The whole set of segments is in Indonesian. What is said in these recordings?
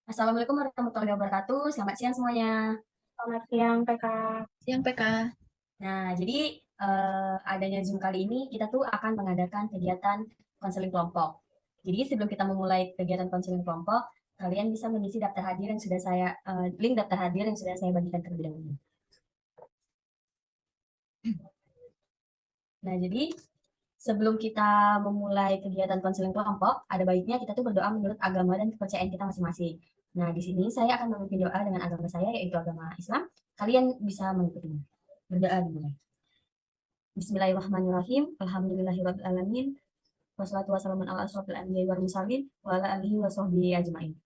Assalamualaikum warahmatullahi wabarakatuh. Selamat siang semuanya. Selamat siang, PK. Siang PK. Nah, jadi adanya Zoom kali ini kita tuh akan mengadakan kegiatan konseling kelompok. Jadi sebelum kita memulai kegiatan konseling kelompok, kalian bisa mengisi daftar hadir yang sudah saya link daftar hadir yang sudah saya bagikan terlebih dahulu. Nah, jadi sebelum kita memulai kegiatan konseling kelompok, ada baiknya kita tuh berdoa menurut agama dan kepercayaan kita masing-masing. Nah, di sini saya akan memimpin doa dengan agama saya, yaitu agama Islam. Kalian bisa mengikutinya. Berdoa dimulai. Bismillahirrahmanirrahim. Alhamdulillahirrahmanirrahim. Wassalatu wassalamu ala asrofil anbiya'i wal mursalin wa ala alihi wa sahbihi ajma'in.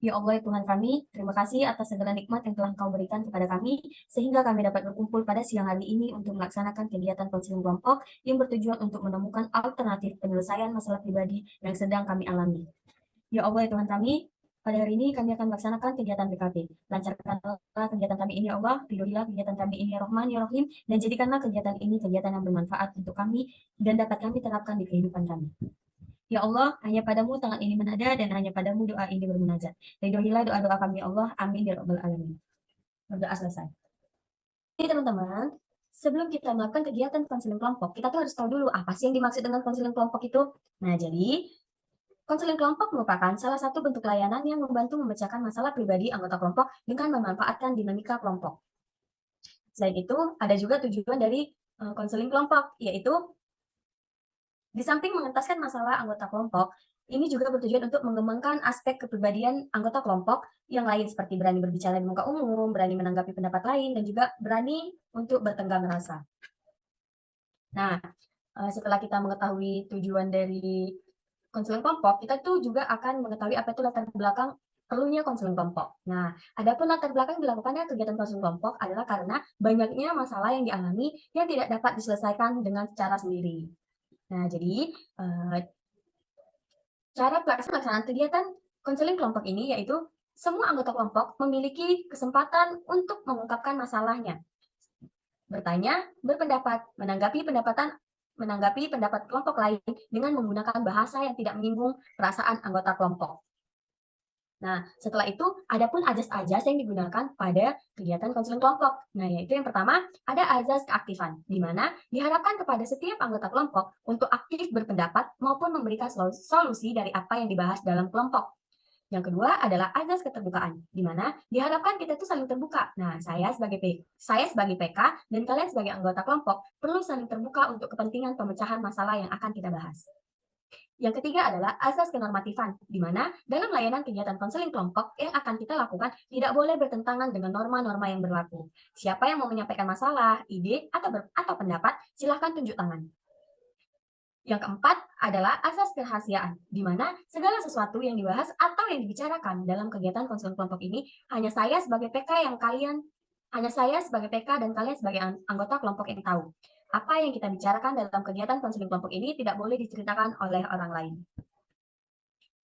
Ya Allah, ya Tuhan kami, terima kasih atas segala nikmat yang telah Engkau berikan kepada kami, sehingga kami dapat berkumpul pada siang hari ini untuk melaksanakan kegiatan konseling kelompok yang bertujuan untuk menemukan alternatif penyelesaian masalah pribadi yang sedang kami alami. Ya Allah, ya Tuhan kami, pada hari ini kami akan melaksanakan kegiatan PKP. Lancarkanlah kegiatan kami ini, ya Allah. Ridhoilah kegiatan kami ini, ya Rahman, ya Rahim. Dan jadikanlah kegiatan ini kegiatan yang bermanfaat untuk kami dan dapat kami terapkan di kehidupan kami. Ya Allah, hanya padamu tangan ini menada dan hanya padamu doa ini bermunajat. Ridhoilah doa-doa kami, ya Allah. Amin, ya Rabbal Alamin. Berdoa selesai. Jadi teman-teman, sebelum kita melakukan kegiatan konseling kelompok, kita tuh harus tahu dulu apa sih yang dimaksud dengan konseling kelompok itu. Nah, jadi konseling kelompok merupakan salah satu bentuk layanan yang membantu memecahkan masalah pribadi anggota kelompok dengan memanfaatkan dinamika kelompok. Selain itu, ada juga tujuan dari konseling kelompok, yaitu di samping mengentaskan masalah anggota kelompok, ini juga bertujuan untuk mengembangkan aspek kepribadian anggota kelompok yang lain seperti berani berbicara di muka umum, berani menanggapi pendapat lain, dan juga berani untuk bertenggang rasa. Nah, setelah kita mengetahui tujuan dari konseling kelompok, kita tuh juga akan mengetahui apa itu latar belakang perlunya konseling kelompok. Nah, adapun latar belakang dilakukannya kegiatan konseling kelompok adalah karena banyaknya masalah yang dialami yang tidak dapat diselesaikan dengan secara sendiri. Nah, jadi cara pelaksanaan kegiatan konseling kelompok ini yaitu semua anggota kelompok memiliki kesempatan untuk mengungkapkan masalahnya, bertanya, berpendapat, menanggapi pendapat kelompok lain dengan menggunakan bahasa yang tidak menyinggung perasaan anggota kelompok. Nah, setelah itu, ada pun azas-azas yang digunakan pada kegiatan konseling kelompok. Nah, yaitu yang pertama, ada azas keaktifan, di mana diharapkan kepada setiap anggota kelompok untuk aktif berpendapat maupun memberikan solusi dari apa yang dibahas dalam kelompok. Yang kedua adalah azas keterbukaan, di mana diharapkan kita itu saling terbuka. Nah, saya sebagai PK dan kalian sebagai anggota kelompok perlu saling terbuka untuk kepentingan pemecahan masalah yang akan kita bahas. Yang ketiga adalah azas kenormatifan, di mana dalam layanan kegiatan konseling kelompok yang akan kita lakukan tidak boleh bertentangan dengan norma-norma yang berlaku. Siapa yang mau menyampaikan masalah, ide, atau pendapat, silahkan tunjuk tangan. Yang keempat adalah asas kerahasiaan, di mana segala sesuatu yang dibahas atau yang dibicarakan dalam kegiatan konseling kelompok ini hanya saya sebagai PK dan kalian sebagai anggota kelompok yang tahu. Apa yang kita bicarakan dalam kegiatan konseling kelompok ini tidak boleh diceritakan oleh orang lain.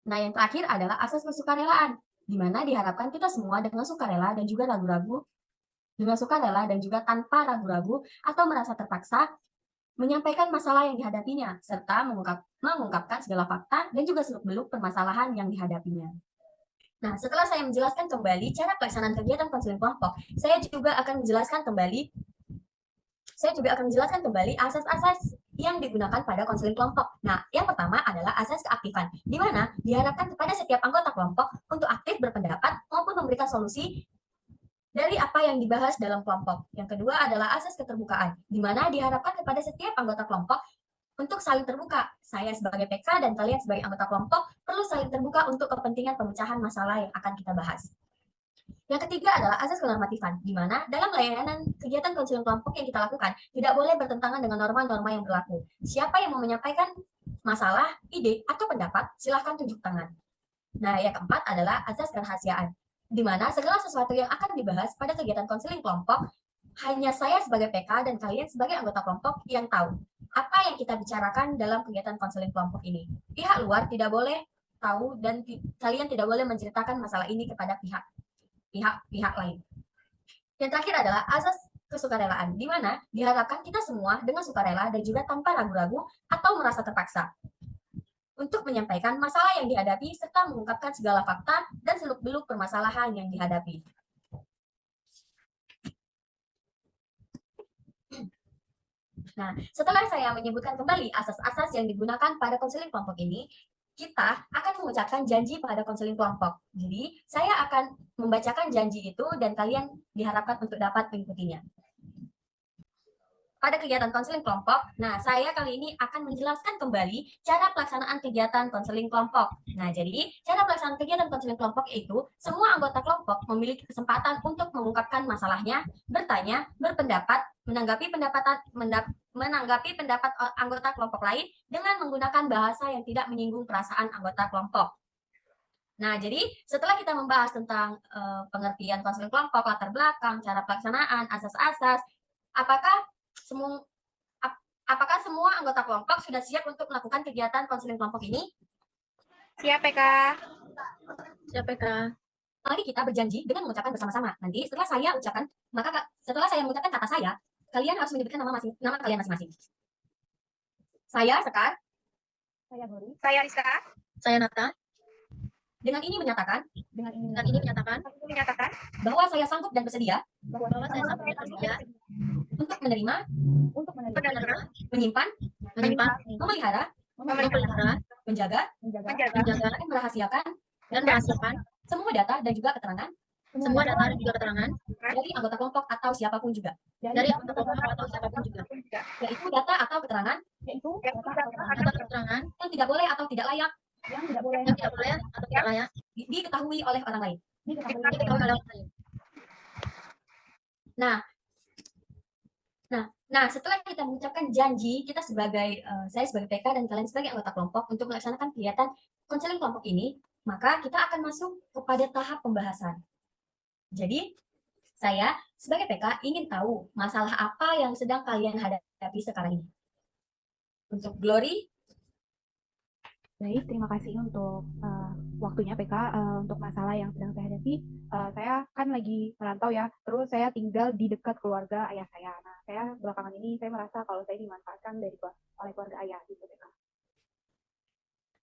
Nah, yang terakhir adalah asas kesukarelaan, di mana diharapkan kita semua dengan sukarela dan juga tanpa ragu-ragu atau merasa terpaksa menyampaikan masalah yang dihadapinya, serta mengungkapkan segala fakta dan juga seluk-beluk permasalahan yang dihadapinya. Nah, setelah saya menjelaskan kembali cara pelaksanaan kegiatan konseling kelompok, saya juga akan menjelaskan kembali asas-asas yang digunakan pada konseling kelompok. Nah, yang pertama adalah asas keaktifan, di mana diharapkan kepada setiap anggota kelompok untuk aktif berpendapat maupun memberikan solusi dari apa yang dibahas dalam kelompok. Yang kedua adalah asas keterbukaan, di mana diharapkan kepada setiap anggota kelompok untuk saling terbuka. Saya sebagai PK dan kalian sebagai anggota kelompok perlu saling terbuka untuk kepentingan pemecahan masalah yang akan kita bahas. Yang ketiga adalah asas kenormatifan, di mana dalam layanan kegiatan konseling kelompok yang kita lakukan tidak boleh bertentangan dengan norma-norma yang berlaku. Siapa yang mau menyampaikan masalah, ide, atau pendapat, silahkan tunjuk tangan. Nah, yang keempat adalah asas kerahasiaan, di mana segala sesuatu yang akan dibahas pada kegiatan konseling kelompok hanya saya sebagai PK dan kalian sebagai anggota kelompok yang tahu apa yang kita bicarakan dalam kegiatan konseling kelompok ini. Pihak luar tidak boleh tahu dan kalian tidak boleh menceritakan masalah ini kepada pihak lain. Yang terakhir adalah asas kesukarelaan, di mana diharapkan kita semua dengan sukarela dan juga tanpa ragu-ragu atau merasa terpaksa untuk untuk menyampaikan masalah yang dihadapi serta mengungkapkan segala fakta dan seluk-beluk permasalahan yang dihadapi. Nah, setelah saya menyebutkan kembali asas-asas yang digunakan pada konseling kelompok ini, kita akan mengucapkan janji pada konseling kelompok. Jadi, saya akan membacakan janji itu dan kalian diharapkan untuk dapat mengikutinya. Pada kegiatan konseling kelompok, nah saya kali ini akan menjelaskan kembali cara pelaksanaan kegiatan konseling kelompok. Nah, jadi cara pelaksanaan kegiatan konseling kelompok itu semua anggota kelompok memiliki kesempatan untuk mengungkapkan masalahnya, bertanya, berpendapat, menanggapi pendapat anggota kelompok lain dengan menggunakan bahasa yang tidak menyinggung perasaan anggota kelompok. Nah, jadi setelah kita membahas tentang pengertian konseling kelompok, latar belakang, cara pelaksanaan, asas-asas, apakah semua anggota kelompok sudah siap untuk melakukan kegiatan konseling kelompok ini? Siap, PK. Siap, PK. Mari kita berjanji dengan mengucapkan bersama-sama. Nanti setelah saya mengucapkan kata saya, kalian harus menyebutkan nama kalian masing-masing. Saya Sekar. Saya Gori. Saya Rizka. Saya Nata. Dengan ini menyatakan Bahwa saya sanggup dan bersedia saya sanggup dan bersedia untuk menerima, menyimpan, memelihara, menjaga, dan merahasiakan semua data dan juga keterangan dari anggota kelompok atau siapapun juga. Yaitu data atau keterangan yang tidak boleh atau tidak layak diketahui oleh orang lain. Nah, setelah kita mengucapkan janji, saya sebagai PK dan kalian sebagai anggota kelompok untuk melaksanakan kegiatan konseling kelompok ini, maka kita akan masuk kepada tahap pembahasan. Jadi, saya sebagai PK ingin tahu masalah apa yang sedang kalian hadapi sekarang ini. Untuk Glory. Baik, terima kasih untuk waktunya PK. Untuk masalah yang sedang saya hadapi, saya kan lagi merantau ya, terus saya tinggal di dekat keluarga ayah saya. Nah, saya belakangan ini saya merasa kalau saya dimanfaatkan oleh keluarga ayah gitu PK.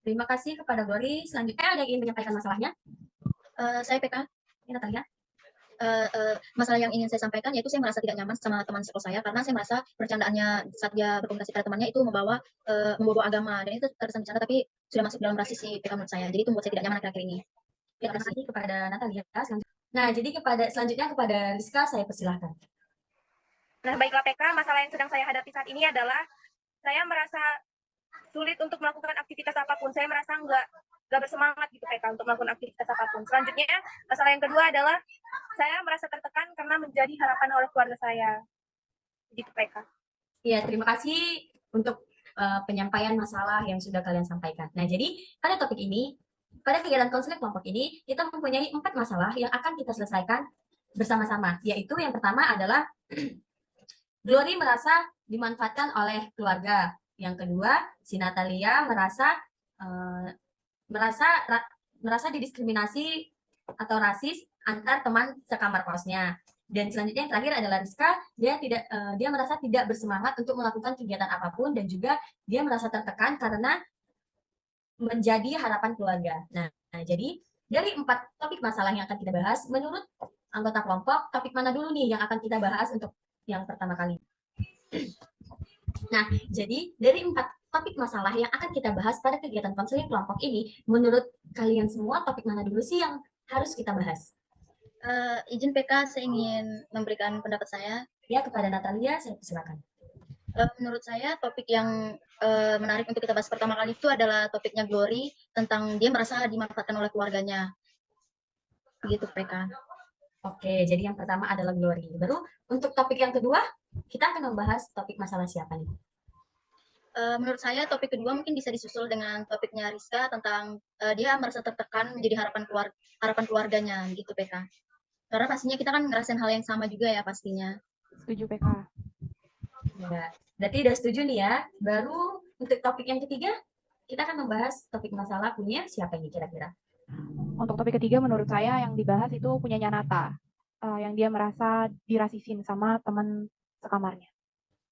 Terima kasih kepada Glory. Selanjutnya ada yang ingin menyampaikan masalahnya? Saya PK. Ya, Natalia. Masalah yang ingin saya sampaikan yaitu saya merasa tidak nyaman sama teman sekolah saya karena saya merasa bercandaannya saat dia berkomunikasi pada temannya itu membawa agama, dan itu terkesan bercanda tapi sudah masuk dalam rasis si PK menurut saya. Jadi itu membuat saya tidak nyaman akhir-akhir ini. Terima kasih kepada Natalia. Nah, jadi selanjutnya kepada Rizka saya persilahkan. Nah, baiklah PK, masalah yang sedang saya hadapi saat ini adalah saya merasa sulit untuk melakukan aktivitas apapun. Saya merasa nggak bersemangat gitu PK untuk melakukan aktivitas apapun. Selanjutnya, masalah yang kedua adalah saya merasa tertekan karena menjadi harapan oleh keluarga saya. Gitu PK. Iya, terima kasih untuk penyampaian masalah yang sudah kalian sampaikan. Nah, jadi pada topik ini, pada kegiatan konseling kelompok ini, kita mempunyai 4 masalah yang akan kita selesaikan bersama-sama. Yaitu yang pertama adalah Glory merasa dimanfaatkan oleh keluarga. Yang kedua, si Natalia merasa didiskriminasi atau rasis antar teman sekamar kosnya. Dan selanjutnya yang terakhir adalah Rizka, dia merasa tidak bersemangat untuk melakukan kegiatan apapun dan juga dia merasa tertekan karena menjadi harapan keluarga. Nah, jadi dari 4 topik masalah yang akan kita bahas, menurut anggota kelompok, topik mana dulu nih yang akan kita bahas untuk yang pertama kali? Nah, jadi dari 4 topik masalah yang akan kita bahas pada kegiatan konseling kelompok ini, menurut kalian semua topik mana dulu sih yang harus kita bahas? Izin PK, saya ingin memberikan pendapat saya. Ya, kepada Natalia, saya persilakan. Menurut saya topik yang menarik untuk kita bahas pertama kali itu adalah topiknya Glory tentang dia merasa dimanfaatkan oleh keluarganya. Begitu PK. Oke, jadi yang pertama adalah Glory. Baru untuk topik yang kedua, kita akan membahas topik masalah siapa nih? Menurut saya topik kedua mungkin bisa disusul dengan topiknya Rizka tentang dia merasa tertekan menjadi harapan keluarganya gitu PK. Karena pastinya kita kan ngerasain hal yang sama juga ya pastinya. Setuju PK. Ya, berarti udah setuju nih ya. Baru untuk topik yang ketiga, kita akan membahas topik masalah punya siapa ini kira-kira? Untuk topik ketiga menurut saya yang dibahas itu punyanya Nata, yang dia merasa dirasisin sama teman sekamarnya.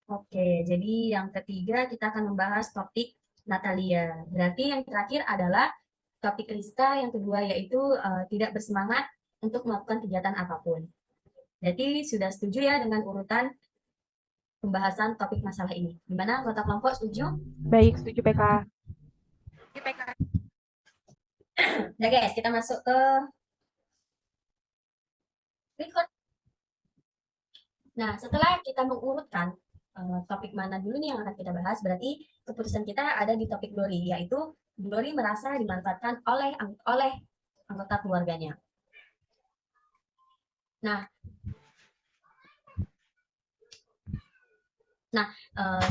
Oke, jadi yang ketiga kita akan membahas topik Natalia. Berarti yang terakhir adalah topik Rizka yang kedua, yaitu tidak bersemangat untuk melakukan kegiatan apapun. Jadi sudah setuju ya dengan urutan pembahasan topik masalah ini. Gimana anggota kelompok, setuju? Baik, setuju PK. IPK. Nah guys, kita masuk ke record. Nah, setelah kita mengurutkan topik mana dulu nih yang akan kita bahas, berarti keputusan kita ada di topik Glory, yaitu Glory merasa dimanfaatkan oleh anggota keluarganya. Nah,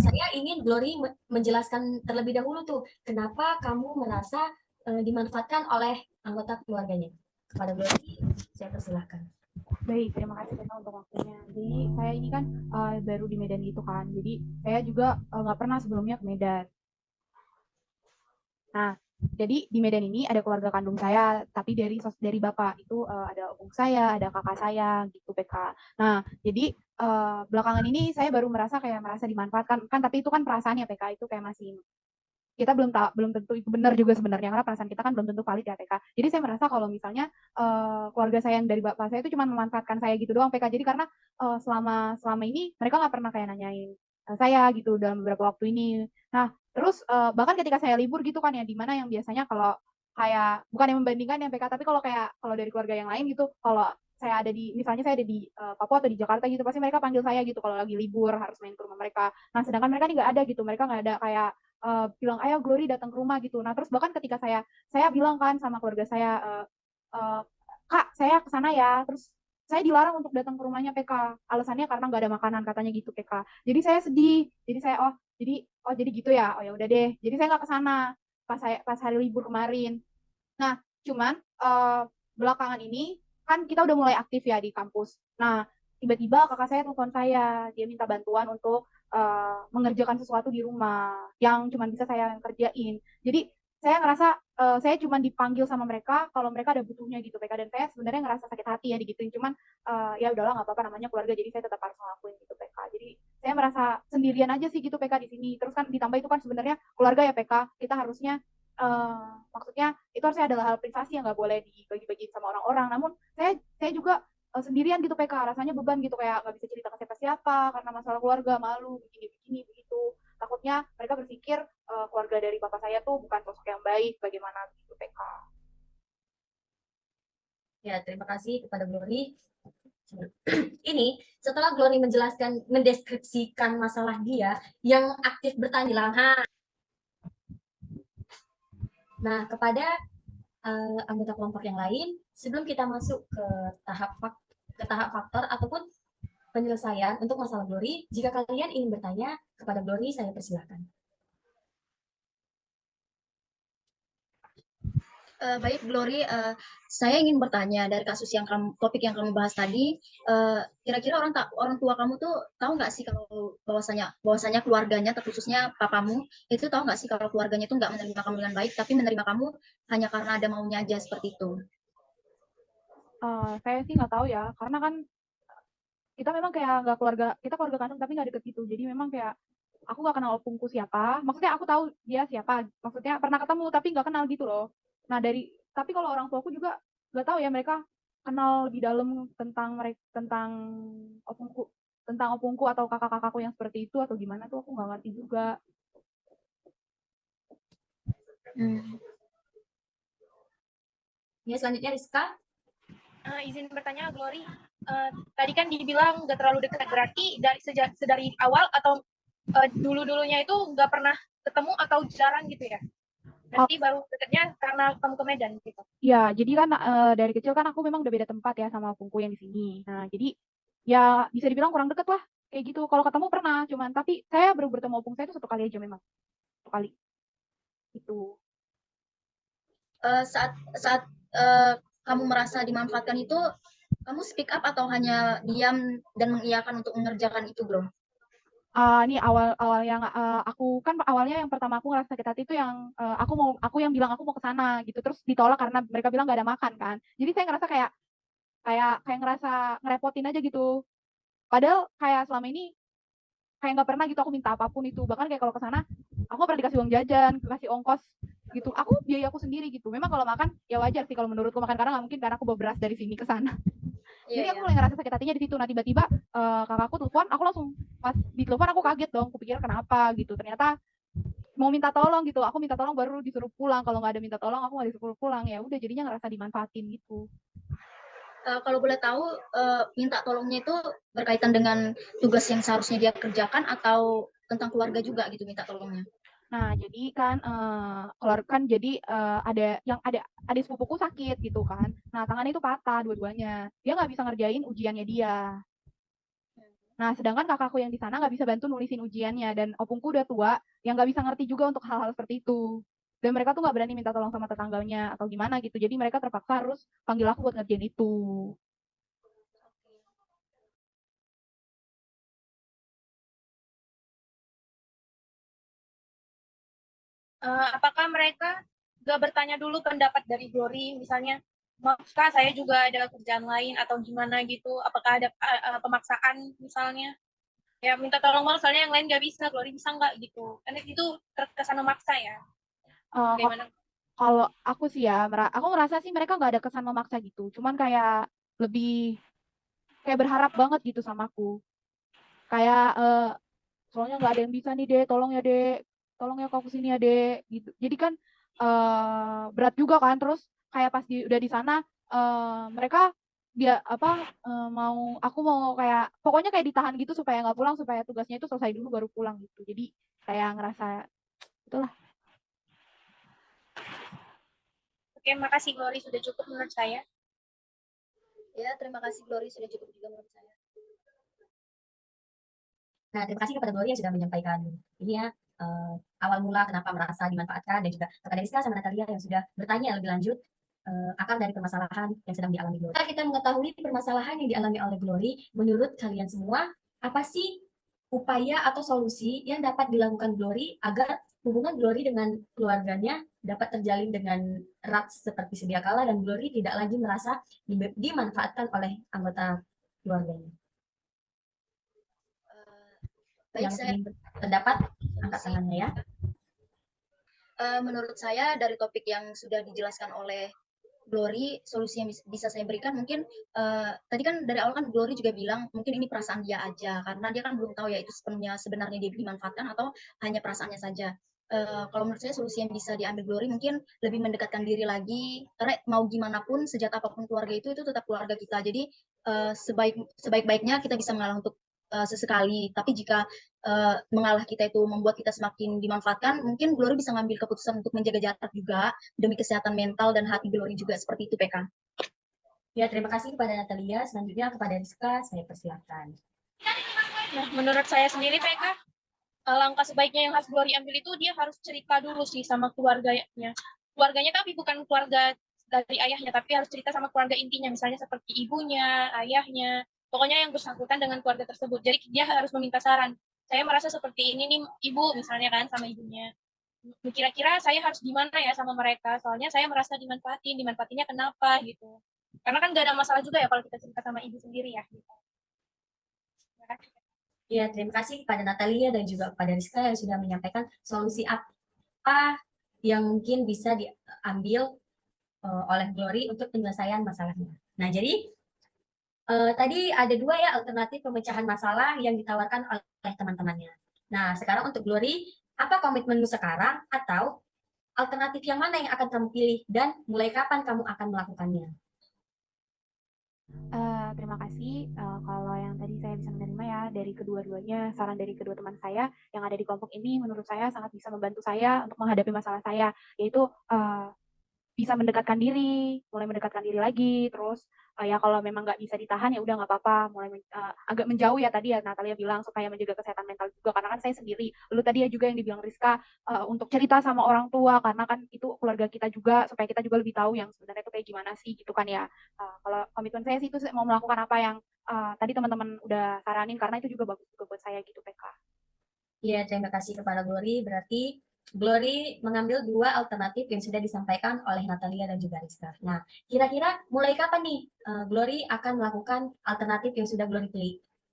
saya ingin Glory menjelaskan terlebih dahulu tuh, kenapa kamu merasa dimanfaatkan oleh anggota keluarganya. Kepada Glory, saya persilahkan. Baik, terima kasih PK untuk waktunya. Jadi saya ini kan baru di Medan gitu kan. Jadi saya juga nggak pernah sebelumnya ke Medan. Nah, jadi di Medan ini ada keluarga kandung saya, tapi dari bapak itu ada opung saya, ada kakak saya gitu PK. Nah, jadi belakangan ini saya baru merasa dimanfaatkan kan, tapi itu kan perasaan ya PK, itu kayak masih kita belum tentu itu benar juga sebenarnya, karena perasaan kita kan belum tentu valid ya PK. Jadi saya merasa kalau misalnya keluarga saya yang dari bapak saya itu cuma memanfaatkan saya gitu doang PK. Jadi karena selama ini mereka nggak pernah kayak nanyain saya gitu dalam beberapa waktu ini. Nah, terus bahkan ketika saya libur gitu kan ya, di mana yang biasanya kalau kayak bukan yang membandingkan ya PK, tapi kalau dari keluarga yang lain gitu, kalau misalnya saya ada di Papua atau di Jakarta gitu, pasti mereka panggil saya gitu kalau lagi libur harus main ke rumah mereka. Nah, sedangkan mereka ini nggak ada gitu, mereka nggak ada kayak bilang ayo Glory datang ke rumah gitu. Nah, terus bahkan ketika saya bilang kan sama keluarga saya, eh, Kak saya ke sana ya, terus saya dilarang untuk datang ke rumahnya PK, alasannya karena nggak ada makanan katanya gitu PK. Jadi saya sedih, jadi saya jadi gitu ya, oh ya udah deh, jadi saya nggak ke sana pas hari libur kemarin. Nah, cuman belakangan ini kan kita udah mulai aktif ya di kampus. Nah, tiba-tiba kakak saya telepon saya, dia minta bantuan untuk mengerjakan sesuatu di rumah yang cuma bisa saya kerjain. Jadi saya ngerasa saya cuma dipanggil sama mereka kalau mereka ada butuhnya gitu PK, dan saya sebenarnya ngerasa sakit hati ya digituin, cuman ya udahlah nggak apa-apa, namanya keluarga, jadi saya tetap harus ngelakuin gitu PK. Jadi saya merasa sendirian aja sih gitu PK di sini. Terus kan ditambah itu kan sebenarnya keluarga ya PK, kita harusnya maksudnya itu harusnya adalah hal privasi yang nggak boleh dibagi-bagi sama orang-orang. Namun saya juga sendirian gitu PK, rasanya beban gitu, kayak nggak bisa cerita ke siapa-siapa karena masalah keluarga, malu begini-begini begitu. Takutnya mereka berpikir keluarga dari bapak saya tuh bukan sosok yang baik, bagaimana gitu PK. Ya, terima kasih kepada Glory. Ini setelah Glory mendeskripsikan masalah dia yang aktif bertahan di lahan. Nah, kepada anggota kelompok yang lain, sebelum kita masuk ke tahap faktor ataupun penyelesaian untuk masalah Glory, jika kalian ingin bertanya kepada Glory, saya persilahkan. Baik Glory, saya ingin bertanya dari topik yang kamu bahas tadi, kira-kira orang tua kamu tuh tahu nggak sih kalau bahwasanya keluarganya, terkhususnya papamu, itu tahu nggak sih kalau keluarganya itu nggak menerima kamu dengan baik, tapi menerima kamu hanya karena ada maunya aja seperti itu? Saya sih nggak tahu ya, karena kan kita memang kayak nggak kita keluarga kandung tapi nggak deket gitu. Jadi memang kayak aku nggak kenal opungku siapa. Maksudnya aku tahu dia siapa. Maksudnya pernah ketemu tapi nggak kenal gitu loh. Nah tapi kalau orang tuaku juga nggak tahu ya, mereka kenal di dalam opungku tentang opungku atau kakak-kakakku yang seperti itu atau gimana tuh aku nggak ngerti juga. Ya, selanjutnya Rizka. Izin bertanya Glory, tadi kan dibilang nggak terlalu dekat, berarti dari awal atau dulu-dulunya itu nggak pernah ketemu atau jarang gitu ya? Berarti baru dekatnya karena kamu ke Medan gitu. Ya, jadi kan dari kecil kan aku memang udah beda tempat ya sama opungku yang di sini. Nah, jadi ya bisa dibilang kurang deket lah kayak gitu. Kalau ketemu pernah, cuman tapi saya baru bertemu opung saya itu 1 kali aja, memang 1 kali itu. Saat kamu merasa dimanfaatkan itu, kamu speak up atau hanya diam dan mengiyakan untuk mengerjakan itu, Bro? Ini awal yang aku kan awalnya yang pertama aku ngerasa sakit hati itu yang aku yang bilang aku mau ke sana gitu, terus ditolak karena mereka bilang nggak ada makan kan. Jadi saya ngerasa kayak ngerasa ngerepotin aja gitu. Padahal kayak selama ini kayak nggak pernah gitu aku minta apapun itu. Bahkan kayak kalau ke sana aku nggak pernah dikasih uang jajan, kasih ongkos gitu. Aku biaya aku sendiri gitu. Memang kalau makan ya wajar sih kalau menurutku makan, karena nggak mungkin karena aku bawa beras dari sini ke sana. Jadi aku mulai ngerasa sakit hatinya di situ. Nah tiba-tiba kakakku telepon, aku langsung pas ditelepon aku kaget dong, aku pikir kenapa gitu. Ternyata mau minta tolong gitu, aku minta tolong baru disuruh pulang. Kalau nggak ada minta tolong aku nggak disuruh pulang. Ya udah jadinya ngerasa dimanfaatin gitu. Kalau boleh tahu, minta tolongnya itu berkaitan dengan tugas yang seharusnya dia kerjakan atau tentang keluarga juga gitu minta tolongnya? Nah, jadi kan keluar kan jadi ada sepupuku sakit gitu kan. Nah, tangannya itu patah dua-duanya. Dia nggak bisa ngerjain ujiannya dia. Nah, sedangkan kakakku yang di sana nggak bisa bantu nulisin ujiannya, dan opungku udah tua yang nggak bisa ngerti juga untuk hal-hal seperti itu. Dan mereka tuh nggak berani minta tolong sama tetangganya atau gimana gitu. Jadi mereka terpaksa harus panggil aku buat ngerjain itu. Apakah mereka gak bertanya dulu pendapat dari Glory, misalnya, maaf Kak, saya juga ada kerjaan lain atau gimana gitu, apakah ada pemaksaan misalnya, ya minta tolong misalnya yang lain gak bisa, Glory bisa nggak gitu, karena itu terkesan memaksa ya, Eh, bagaimana? Kalau aku sih ya, aku ngerasa sih mereka nggak ada kesan memaksa gitu. Cuman kayak lebih kayak berharap banget gitu sama aku. Kayak soalnya nggak ada yang bisa nih dek, tolong ya kau kesini ya dek gitu. Jadi kan berat juga kan. Terus kayak pas udah di sana mereka dia apa aku mau kayak pokoknya kayak ditahan gitu supaya nggak pulang, supaya tugasnya itu selesai dulu baru pulang gitu. Jadi kayak ngerasa itulah. Oke, makasih Glory, sudah cukup menurut saya. Ya, terima kasih Glory, sudah cukup juga menurut saya. Nah, terima kasih kepada Gloria yang sudah menyampaikan ini ya, awal mula kenapa merasa dimanfaatkan, dan juga kepada Rizka sama Natalia yang sudah bertanya lebih lanjut akar dari permasalahan yang sedang dialami Glory. Kita mengetahui permasalahan yang dialami oleh Glory, menurut kalian semua, apa sih upaya atau solusi yang dapat dilakukan Glory agar hubungan Glory dengan keluarganya dapat terjalin dengan erat seperti sedia kala, dan Glory tidak lagi merasa dimanfaatkan oleh anggota keluarganya? Baik, Yang saya ingin berpendapat, angkat tangannya ya. menurut saya dari topik yang sudah dijelaskan oleh Glory, solusi yang bisa saya berikan mungkin tadi kan dari awal kan Glory juga bilang mungkin ini perasaan dia aja karena dia kan belum tahu ya itu sebenarnya dia dimanfaatkan atau hanya perasaannya saja. Kalau menurut saya solusi yang bisa diambil Glory mungkin lebih mendekatkan diri lagi, karena mau gimana pun sejak apapun keluarga itu tetap keluarga kita. Jadi sebaik-baiknya kita bisa mengalah untuk sesekali, tapi jika mengalah kita itu membuat kita semakin dimanfaatkan, mungkin Glory bisa ngambil keputusan untuk menjaga jarak juga demi kesehatan mental dan hati Glory juga, seperti itu PK. Ya, terima kasih kepada Natalia. Selanjutnya kepada Rizka, saya persilakan. Nah, menurut saya sendiri PK, langkah sebaiknya yang harus Glory ambil itu dia harus cerita dulu sih sama keluarganya. Keluarganya tapi bukan keluarga dari ayahnya, tapi harus cerita sama keluarga intinya, misalnya seperti ibunya, ayahnya, pokoknya yang bersangkutan dengan keluarga tersebut. Jadi dia harus meminta saran. Saya merasa seperti ini nih ibu, misalnya kan sama ibunya. Kira-kira saya harus gimana ya sama mereka? Soalnya saya merasa dimanfaatinnya kenapa gitu. Karena kan gak ada masalah juga ya kalau kita cerita sama ibu sendiri ya. Gitu. Terima kasih. Ya, terima kasih kepada Natalia dan juga kepada Rizka yang sudah menyampaikan solusi apa yang mungkin bisa diambil oleh Glory untuk penyelesaian masalahnya. Nah, jadi tadi ada dua ya alternatif pemecahan masalah yang ditawarkan oleh teman-temannya. Nah, sekarang untuk Glory, apa komitmenmu sekarang atau alternatif yang mana yang akan kamu pilih dan mulai kapan kamu akan melakukannya? Terima kasih kalau yang tadi saya bisa menerima ya dari kedua-duanya, saran dari kedua teman saya yang ada di kelompok ini menurut saya sangat bisa membantu saya untuk menghadapi masalah saya, yaitu bisa mendekatkan diri, mulai mendekatkan diri lagi, terus ya kalau memang nggak bisa ditahan ya udah nggak apa-apa, mulai agak menjauh ya tadi ya Natalia bilang supaya menjaga kesehatan mental juga, karena kan saya sendiri, lalu tadi ya juga yang dibilang Rizka untuk cerita sama orang tua, karena kan itu keluarga kita juga, supaya kita juga lebih tahu yang sebenarnya itu kayak gimana sih gitu kan ya. Kalau komitmen saya sih itu mau melakukan apa yang tadi teman-teman udah saranin, karena itu juga bagus juga buat saya gitu PK. Iya, terima kasih kepada Glory. Berarti Glory mengambil dua alternatif yang sudah disampaikan oleh Natalia dan juga Rizka. Nah, kira-kira mulai kapan nih Glory akan melakukan alternatif yang sudah Glory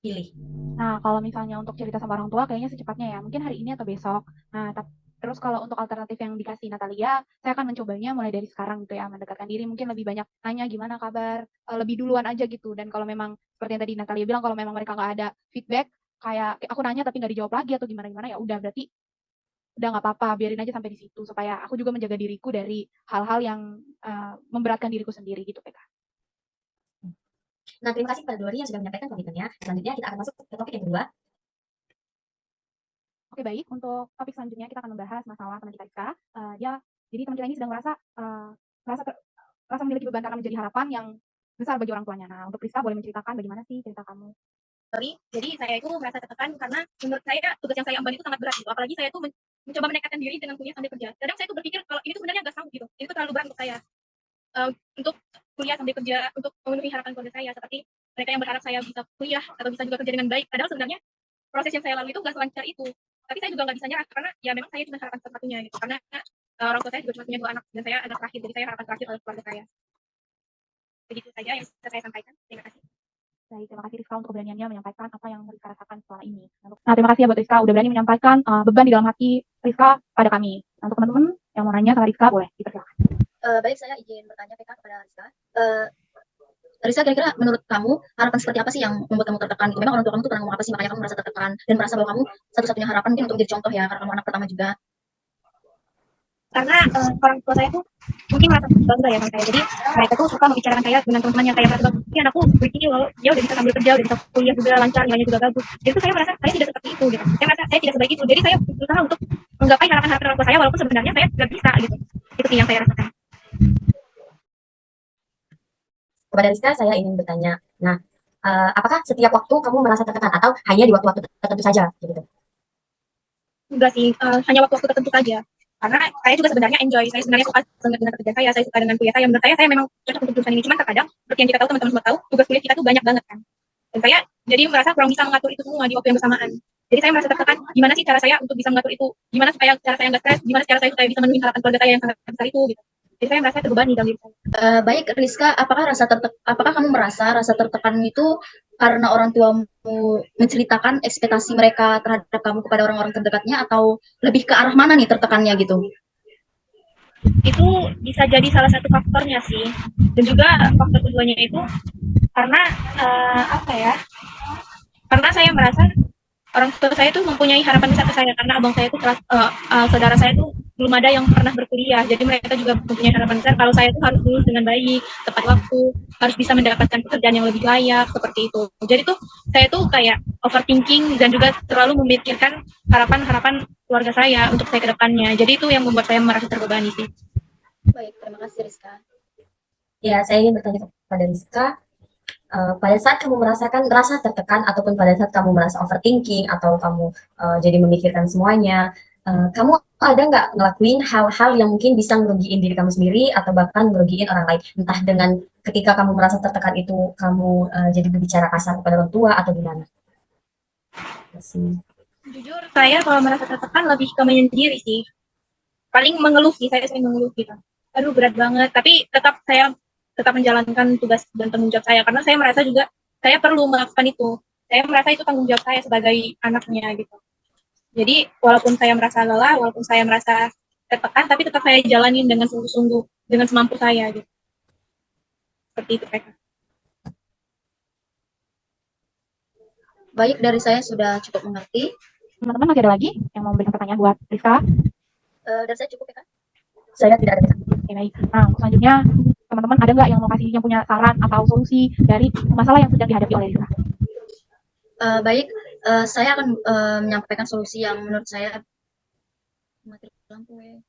pilih? Nah, kalau misalnya untuk cerita sama orang tua kayaknya secepatnya ya, mungkin hari ini atau besok. Nah, Terus kalau untuk alternatif yang dikasih Natalia, saya akan mencobanya mulai dari sekarang gitu ya, mendekatkan diri, mungkin lebih banyak nanya gimana kabar, lebih duluan aja gitu. Dan kalau memang seperti yang tadi Natalia bilang, kalau memang mereka nggak ada feedback, kayak aku nanya tapi nggak dijawab lagi atau gimana-gimana, ya udah berarti udah nggak apa-apa, biarin aja sampai di situ supaya aku juga menjaga diriku dari hal-hal yang memberatkan diriku sendiri gitu, PK. Nah, terima kasih kepada Glory yang sudah menyampaikan komitmennya. Selanjutnya kita akan masuk ke topik yang kedua. Oke, baik. Untuk topik selanjutnya kita akan membahas masalah teman kita Rizka. Jadi teman kita ini sedang merasa memiliki beban karena menjadi harapan yang besar bagi orang tuanya. Nah, untuk Rizka boleh menceritakan bagaimana sih cerita kamu? Jadi saya itu merasa tertekan karena menurut saya tugas yang saya emban itu sangat berat gitu. Apalagi saya itu mencoba menekatkan diri dengan kuliah sambil kerja. Kadang saya tuh berpikir kalau ini tuh sebenarnya nggak sanggup gitu. Ini tuh terlalu berat untuk saya. Untuk kuliah sambil kerja, untuk memenuhi harapan keluarga saya. Seperti mereka yang berharap saya bisa kuliah atau bisa juga kerja dengan baik. Padahal sebenarnya proses yang saya lalui itu nggak selancar itu. Tapi saya juga nggak bisa nyerah karena ya memang saya cuma harapan satu-satunya gitu. Karena orang tua saya juga cuma punya 2 anak dan saya anak terakhir. Jadi saya harapan terakhir oleh keluarga saya. Begitu saja yang bisa saya sampaikan. Terima kasih. Baik, terima kasih Rizka untuk keberaniannya menyampaikan apa yang Rizka rasakan selama ini. Nah, terima kasih ya buat Rizka udah berani menyampaikan beban di dalam hati Rizka pada kami. Nah, untuk teman-teman yang mau nanya sama Rizka, boleh dipersilakan. Baik, saya izin bertanya PK kepada Rizka. Rizka, kira-kira menurut kamu harapan seperti apa sih yang membuat kamu tertekan? Gitu. Memang orang tua kamu tuh pernah ngomong apa sih makanya kamu merasa tertekan dan merasa bahwa kamu satu-satunya harapan mungkin untuk menjadi contoh ya karena kamu anak pertama juga. Karena orang tua saya tuh mungkin merasa bangga ya sama saya. Jadi mereka tuh suka membicarakan saya dengan teman-teman yang saya merasa bagus. Ini anakku begini loh, dia udah bisa sambil kerja, udah bisa kuliah juga lancar, nilainya juga bagus. Jadi tuh saya merasa saya tidak seperti itu gitu. Saya merasa saya tidak sebaik itu. Jadi saya berusaha untuk menggapai harapan-harapan orang tua saya walaupun sebenarnya saya tidak bisa gitu. Itu sih yang saya rasakan. Kepada Rizka, saya ingin bertanya. Nah, apakah setiap waktu kamu merasa tertekan atau hanya di waktu-waktu tertentu saja? Gitu. Enggak sih, hanya waktu-waktu tertentu saja. Karena saya juga sebenarnya enjoy, saya sebenarnya suka dengan kerja saya suka dengan kuliah saya. Menurut saya memang cocok untuk jurusan ini. Cuman terkadang, seperti yang kita tahu, teman-teman semua tahu, tugas kuliah kita tuh banyak banget kan. Dan saya jadi merasa kurang bisa mengatur itu semua di waktu yang bersamaan. Jadi saya merasa tertekan, gimana sih cara saya untuk bisa mengatur itu? Gimana supaya cara saya nggak stres? Gimana cara saya supaya bisa memenuhi harapan keluarga saya yang sangat besar itu? Gitu. Jadi saya merasa terbebani dalam diri saya. Baik, Rizka, apakah kamu merasa rasa tertekan itu karena orang tuamu menceritakan ekspektasi mereka terhadap kamu kepada orang-orang terdekatnya atau lebih ke arah mana nih tertekannya gitu? Itu bisa jadi salah satu faktornya sih. Dan juga faktor keduanya itu karena apa ya? Karena saya merasa orang tua saya tuh mempunyai harapan besar ke saya karena abang saya tuh saudara saya tuh belum ada yang pernah berkuliah, jadi mereka juga mempunyai harapan besar kalau saya tuh harus lulus dengan baik, tepat waktu, harus bisa mendapatkan pekerjaan yang lebih layak seperti itu. Jadi tuh saya tuh kayak overthinking dan juga terlalu memikirkan harapan-harapan keluarga saya untuk saya ke depannya. Jadi itu yang membuat saya merasa terbebani sih. Baik, terima kasih Rizka. Ya, saya ingin bertanya kepada Rizka, pada saat kamu merasakan rasa tertekan ataupun pada saat kamu merasa overthinking atau kamu jadi memikirkan semuanya, kamu ada nggak ngelakuin hal-hal yang mungkin bisa ngerugiin diri kamu sendiri atau bahkan ngerugiin orang lain? Entah dengan ketika kamu merasa tertekan itu kamu jadi berbicara kasar kepada orang tua atau gimana? Jujur, saya kalau merasa tertekan lebih ke menyendiri sih. Paling mengeluh sih, saya sering mengeluh gitu. Aduh berat banget, tapi saya tetap menjalankan tugas dan tanggung jawab saya karena saya merasa juga saya perlu melakukan itu. Saya merasa itu tanggung jawab saya sebagai anaknya gitu. Jadi walaupun saya merasa lelah, walaupun saya merasa tertekan, tapi tetap saya jalanin dengan sungguh-sungguh, dengan semampu saya gitu. Seperti itu mereka. Baik, dari saya sudah cukup mengerti. Teman-teman masih ada lagi yang mau memberikan pertanyaan buat Rizka? Dari saya cukup ya kan? Saya tidak ada. Oke, baik. Nah, selanjutnya teman-teman ada nggak yang mau kasih yang punya saran atau solusi dari masalah yang sedang dihadapi oleh Rizka? Baik, saya akan menyampaikan solusi yang menurut saya mati lampu ya.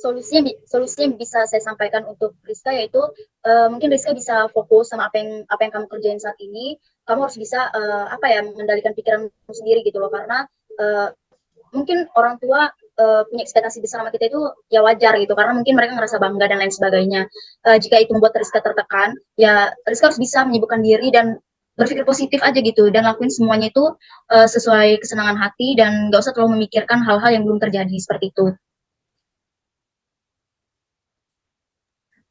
Solusi yang bisa saya sampaikan untuk Rizka yaitu mungkin Rizka bisa fokus sama apa yang kamu kerjain saat ini. Kamu harus bisa mengendalikan pikiranmu sendiri gitu loh karena mungkin orang tua punya ekspektasi besar sama kita itu ya wajar gitu karena mungkin mereka ngerasa bangga dan lain sebagainya. Jika itu membuat Rizka tertekan, ya Rizka harus bisa menyibukkan diri dan berpikir positif aja gitu dan lakuin semuanya itu sesuai kesenangan hati dan gak usah terlalu memikirkan hal-hal yang belum terjadi seperti itu.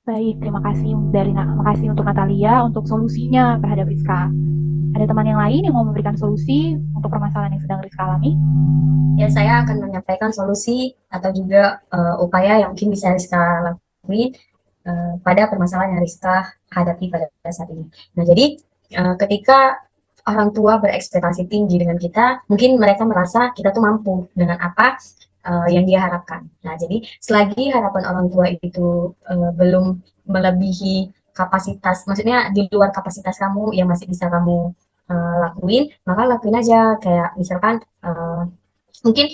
Baik, terima kasih untuk Natalia untuk solusinya terhadap Rizka. Ada Ada teman yang lain yang mau memberikan solusi untuk permasalahan yang sedang Rizka alami? Ya, saya akan menyampaikan solusi atau juga upaya yang mungkin bisa Rizka lakuin pada permasalahan yang Rizka hadapi pada saat ini. Nah, jadi ketika orang tua berekspektasi tinggi dengan kita, mungkin mereka merasa kita tuh mampu dengan apa yang dia harapkan. Nah, jadi selagi harapan orang tua itu belum melebihi kapasitas, maksudnya di luar kapasitas kamu yang masih bisa kamu lakuin, maka lakuin aja. Kayak misalkan mungkin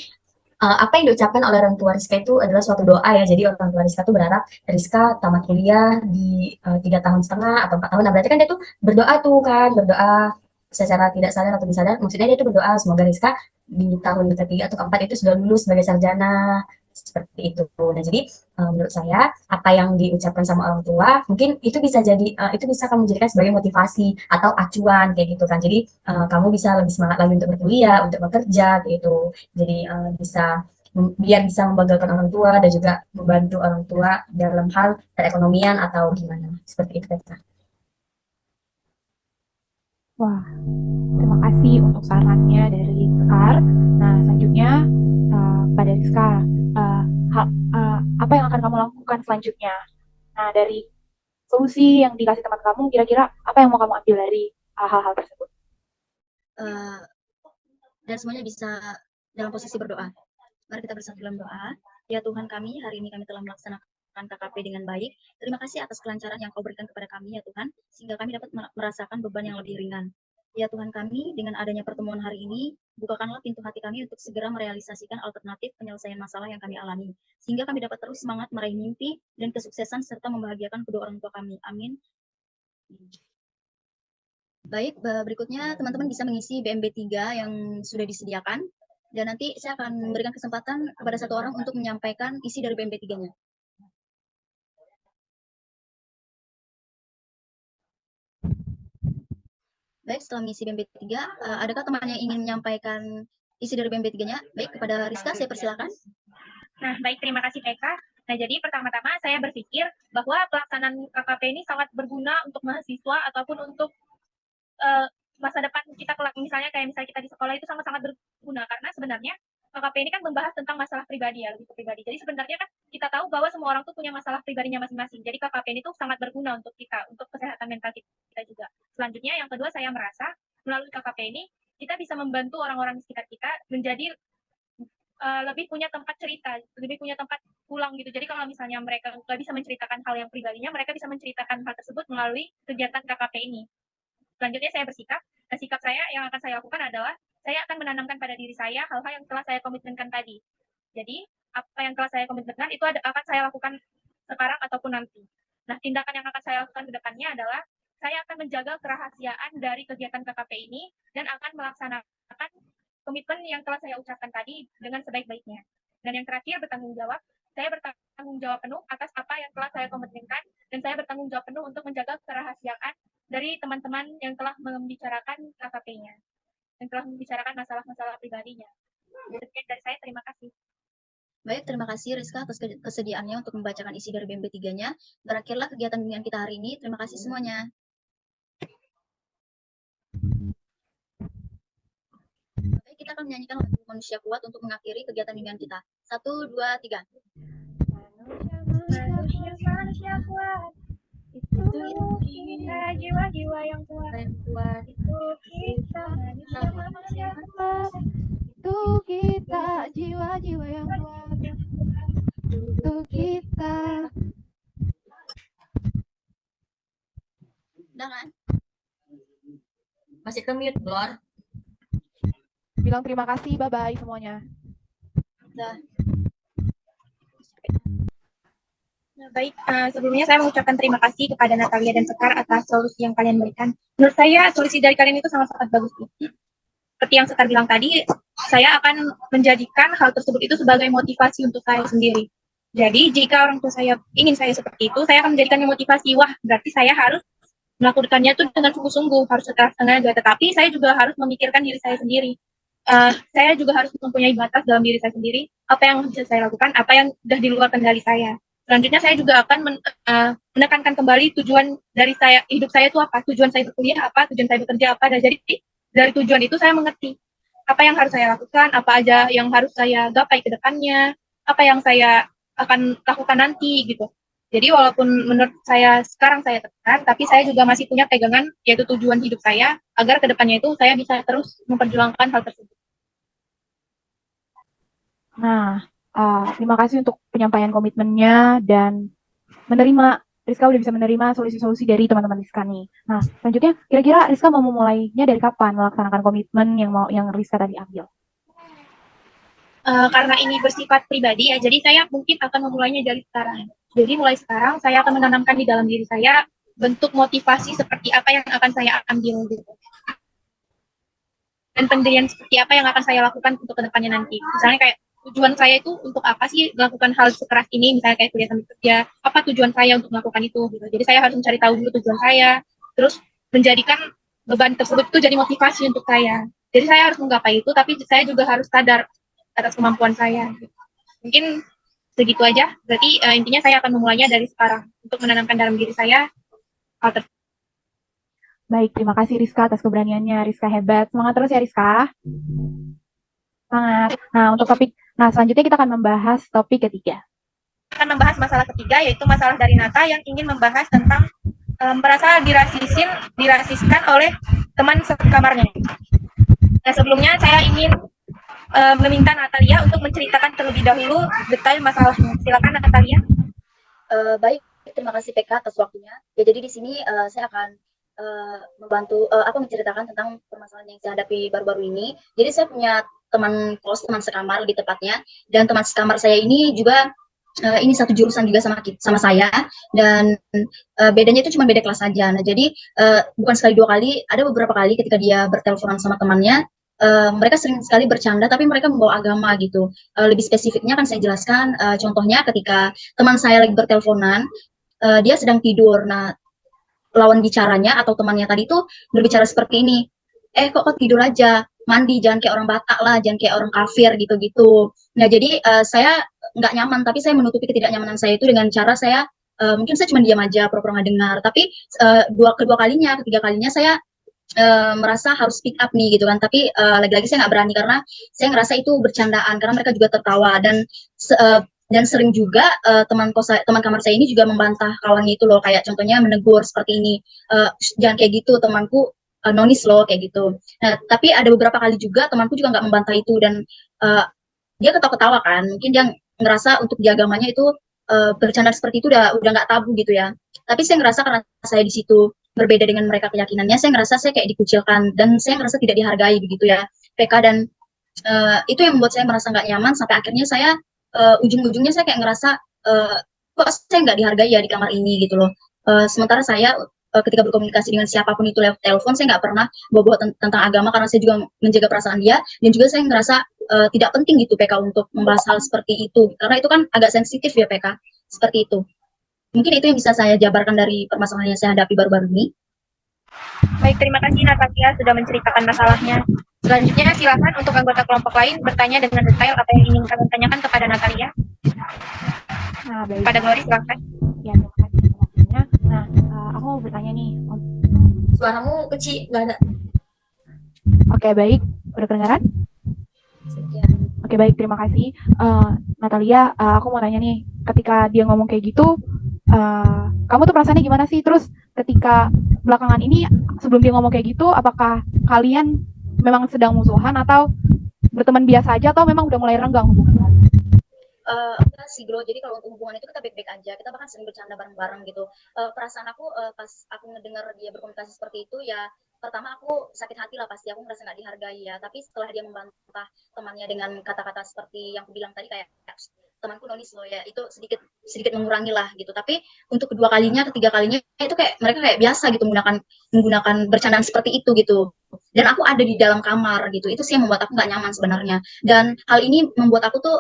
apa yang diucapkan oleh orang tua Rizka itu adalah suatu doa ya. Jadi orang tua Rizka tuh berharap Rizka tamat kuliah di 3 tahun setengah atau 4 tahun. Nah, berarti kan dia tuh berdoa tuh kan, berdoa secara tidak sadar atau disadar. Maksudnya dia tuh berdoa semoga Rizka di tahun ketiga atau keempat itu sudah lulus sebagai sarjana seperti itu. Nah, jadi menurut saya apa yang diucapkan sama orang tua mungkin itu bisa jadi itu bisa kamu jadikan sebagai motivasi atau acuan kayak gitu kan. Jadi kamu bisa lebih semangat lagi untuk berkuliah, untuk bekerja gitu. Jadi bisa biar bisa membanggakan orang tua dan juga membantu orang tua dalam hal perekonomian atau gimana seperti itu Petra. Wah, terima kasih untuk sarannya dari Sekar. Nah, selanjutnya pada Rizka, apa yang akan kamu lakukan selanjutnya? Nah, dari solusi yang dikasih teman kamu, kira-kira apa yang mau kamu ambil dari hal-hal tersebut? Dan semuanya bisa dalam posisi berdoa. Mari kita bersatu dalam doa. Ya Tuhan kami, hari ini kami telah melaksanakan KKP dengan baik. Terima kasih atas kelancaran yang Kau berikan kepada kami ya Tuhan, sehingga kami dapat merasakan beban yang lebih ringan. Ya Tuhan kami, dengan adanya pertemuan hari ini, bukakanlah pintu hati kami untuk segera merealisasikan alternatif penyelesaian masalah yang kami alami, sehingga kami dapat terus semangat meraih mimpi dan kesuksesan serta membahagiakan kedua orang tua kami. Amin. Baik, berikutnya teman-teman bisa mengisi BMB 3 yang sudah disediakan. Dan nanti saya akan memberikan kesempatan kepada satu orang untuk menyampaikan isi dari BMB 3-nya. Baik, setelah mengisi BMB 3, adakah teman yang ingin menyampaikan isi dari BMB 3-nya? Baik, kepada Rizka saya persilakan. Nah, baik, terima kasih PK. Nah, jadi pertama-tama saya berpikir bahwa pelaksanaan KKP ini sangat berguna untuk mahasiswa ataupun untuk masa depan kita kelak. Misalnya kita di sekolah itu sangat-sangat berguna karena sebenarnya KKP ini kan membahas tentang masalah pribadi ya, lebih ke pribadi. Jadi sebenarnya kan kita tahu bahwa semua orang tuh punya masalah pribadinya masing-masing. Jadi KKP ini tuh sangat berguna untuk kita, untuk kesehatan mental kita juga. Selanjutnya yang kedua, saya merasa melalui KKP ini kita bisa membantu orang-orang di sekitar kita menjadi lebih punya tempat cerita, lebih punya tempat pulang gitu. Jadi kalau misalnya mereka nggak bisa menceritakan hal yang pribadinya, mereka bisa menceritakan hal tersebut melalui kegiatan KKP ini. Selanjutnya saya sikap saya yang akan saya lakukan adalah saya akan menanamkan pada diri saya hal-hal yang telah saya komitmenkan tadi. Jadi apa yang telah saya komitmenkan itu akan saya lakukan sekarang ataupun nanti. Nah, tindakan yang akan saya lakukan ke depannya adalah saya akan menjaga kerahasiaan dari kegiatan KKP ini dan akan melaksanakan komitmen yang telah saya ucapkan tadi dengan sebaik-baiknya. Dan yang terakhir, bertanggung jawab. Saya bertanggung jawab penuh atas apa yang telah saya komitmenkan dan saya bertanggung jawab penuh untuk menjaga kerahasiaan dari teman-teman yang telah membicarakan KKP-nya, yang telah membicarakan masalah-masalah pribadinya. Sekian dari saya, terima kasih. Baik, terima kasih Rizka atas kesediaannya untuk membacakan isi dari BMB 3-nya. Berakhirlah kegiatan bimbingan kita hari ini. Terima kasih semuanya. Baik, kita akan menyanyikan lagu Manusia Kuat untuk mengakhiri kegiatan bimbingan kita. 1, 2, 3. Manusia kuat. Itu kita jiwa-jiwa yang kuat. Itu kita manusia kuat. Itu kita jiwa-jiwa yang kuat. Itu kita. Udah kan? Masih ke mute, Blor. Bilang terima kasih, bye-bye semuanya. Udah. Nah, baik, sebelumnya saya mengucapkan terima kasih kepada Natalia dan Sekar atas solusi yang kalian berikan. Menurut saya solusi dari kalian itu sangat-sangat bagus. Seperti yang Sekar bilang tadi, saya akan menjadikan hal tersebut itu sebagai motivasi untuk saya sendiri. Jadi jika orang tua saya ingin saya seperti itu, saya akan menjadikannya motivasi. Wah, berarti saya harus melakukannya itu dengan sungguh-sungguh, harus secara tenaga. Tetapi saya juga harus memikirkan diri saya sendiri. Saya juga harus mempunyai batas dalam diri saya sendiri. Apa yang bisa saya lakukan, apa yang sudah di luar kendali saya. Selanjutnya saya juga akan menekankan kembali tujuan dari hidup saya itu apa, tujuan saya berkuliah apa, tujuan saya bekerja apa. Dan jadi dari tujuan itu saya mengerti apa yang harus saya lakukan, apa aja yang harus saya gapai ke depannya, apa yang saya akan lakukan nanti gitu. Jadi walaupun menurut saya sekarang saya tekan, tapi saya juga masih punya pegangan yaitu tujuan hidup saya agar ke depannya itu saya bisa terus memperjuangkan hal tersebut. Nah, terima kasih untuk penyampaian komitmennya dan Rizka udah bisa menerima solusi-solusi dari teman-teman Rizka nih. Nah, selanjutnya kira-kira Rizka mau memulainya dari kapan melaksanakan komitmen yang Rizka tadi ambil? Karena ini bersifat pribadi ya, jadi saya mungkin akan memulainya dari sekarang. Jadi mulai sekarang saya akan menanamkan di dalam diri saya bentuk motivasi seperti apa yang akan saya ambil gitu. Dan pendirian seperti apa yang akan saya lakukan untuk kedepannya nanti. Misalnya kayak tujuan saya itu untuk apa sih melakukan hal sekeras ini, misalnya kayak kuliah sambil kerja, apa tujuan saya untuk melakukan itu gitu. Jadi saya harus mencari tahu dulu tujuan saya, terus menjadikan beban tersebut itu jadi motivasi untuk saya. Jadi saya harus menggapai itu, tapi saya juga harus sadar atas kemampuan saya. Mungkin segitu aja. Berarti intinya saya akan memulainya dari sekarang untuk menanamkan dalam diri saya hal tersebut. Baik, terima kasih Rizka atas keberaniannya. Rizka hebat. Semangat terus ya Rizka. Semangat. Nah, selanjutnya kita akan membahas topik ketiga. Kita akan membahas masalah ketiga, yaitu masalah dari Nata yang ingin membahas tentang merasa dirasiskan oleh teman sekamarnya. Nah, sebelumnya saya ingin meminta Natalia untuk menceritakan terlebih dahulu detail masalahnya. Silakan Natalia. Baik, terima kasih PK atas waktunya. Ya, jadi di sini saya akan membantu menceritakan tentang permasalahan yang saya hadapi baru-baru ini. Jadi saya punya teman kos, teman sekamar lebih tepatnya, dan teman sekamar saya ini juga ini satu jurusan juga sama saya, dan bedanya itu cuma beda kelas saja. Nah, jadi bukan sekali dua kali, ada beberapa kali ketika dia berteleponan sama temannya, mereka sering sekali bercanda, tapi mereka membawa agama gitu. Lebih spesifiknya kan saya jelaskan, contohnya ketika teman saya lagi berteleponan, dia sedang tidur. Nah, lawan bicaranya atau temannya tadi tuh berbicara seperti ini, kok tidur aja, mandi, jangan kayak orang Batak lah, jangan kayak orang kafir gitu-gitu. Nah, jadi saya nggak nyaman, tapi saya menutupi ketidaknyamanan saya itu dengan cara saya mungkin saya cuma diam aja, pura-pura nggak dengar. Tapi ketiga kalinya saya merasa harus speak up nih gitu kan. Tapi lagi-lagi saya nggak berani karena saya ngerasa itu bercandaan karena mereka juga tertawa, dan sering juga teman kamar saya ini juga membantah kawannya itu loh, kayak contohnya menegur seperti ini, jangan kayak gitu temanku, nonis loh kayak gitu. Nah, tapi ada beberapa kali juga temanku juga nggak membantah itu, dan dia ketawa-ketawa kan, mungkin dia ngerasa untuk di agamanya itu bercanda seperti itu udah nggak tabu gitu ya. Tapi saya ngerasa karena saya di situ berbeda dengan mereka keyakinannya, saya ngerasa saya kayak dikucilkan dan saya ngerasa tidak dihargai begitu ya PK, dan itu yang membuat saya merasa nggak nyaman sampai akhirnya saya ujung-ujungnya saya kayak ngerasa kok saya nggak dihargai ya di kamar ini gitu loh. Sementara saya ketika berkomunikasi dengan siapapun itu lewat telepon, saya nggak pernah bawa tentang agama karena saya juga menjaga perasaan dia, dan juga saya ngerasa tidak penting gitu PK untuk membahas hal seperti itu karena itu kan agak sensitif ya PK, seperti itu. Mungkin itu yang bisa saya jabarkan dari permasalahan yang saya hadapi baru-baru ini. Baik, terima kasih Natalia sudah menceritakan masalahnya. Selanjutnya silakan untuk anggota kelompok lain bertanya dengan detail apa yang ingin kalian tanyakan kepada Natalia. Nah, baik. Pada Glory silakan. Ya, terima kasih penjelasannya. Nah, aku mau bertanya nih. Suaramu kecil, nggak ada. Oke, baik. Udah kedengaran? Ya. Oke, baik. Terima kasih. Natalia, aku mau tanya nih. Ketika dia ngomong kayak gitu, kamu tuh perasaannya gimana sih? Terus ketika belakangan ini, sebelum dia ngomong kayak gitu, apakah kalian memang sedang musuhan atau berteman biasa aja atau memang udah mulai renggang hubungan? Enggak sih Glo, jadi kalau untuk hubungan itu kita baik-baik aja, kita bahkan sering bercanda bareng-bareng gitu. Perasaan aku pas aku ngedengar dia berkomunikasi seperti itu ya, pertama aku sakit hati lah, pasti aku merasa nggak dihargai ya, tapi setelah dia membantah temannya dengan kata-kata seperti yang aku bilang tadi, kayak temanku nonis loh ya, itu sedikit mengurangi lah gitu. Tapi untuk kedua kalinya, ketiga kalinya itu kayak mereka kayak biasa gitu menggunakan bercandaan seperti itu gitu, dan aku ada di dalam kamar gitu. Itu sih yang membuat aku nggak nyaman sebenarnya, dan hal ini membuat aku tuh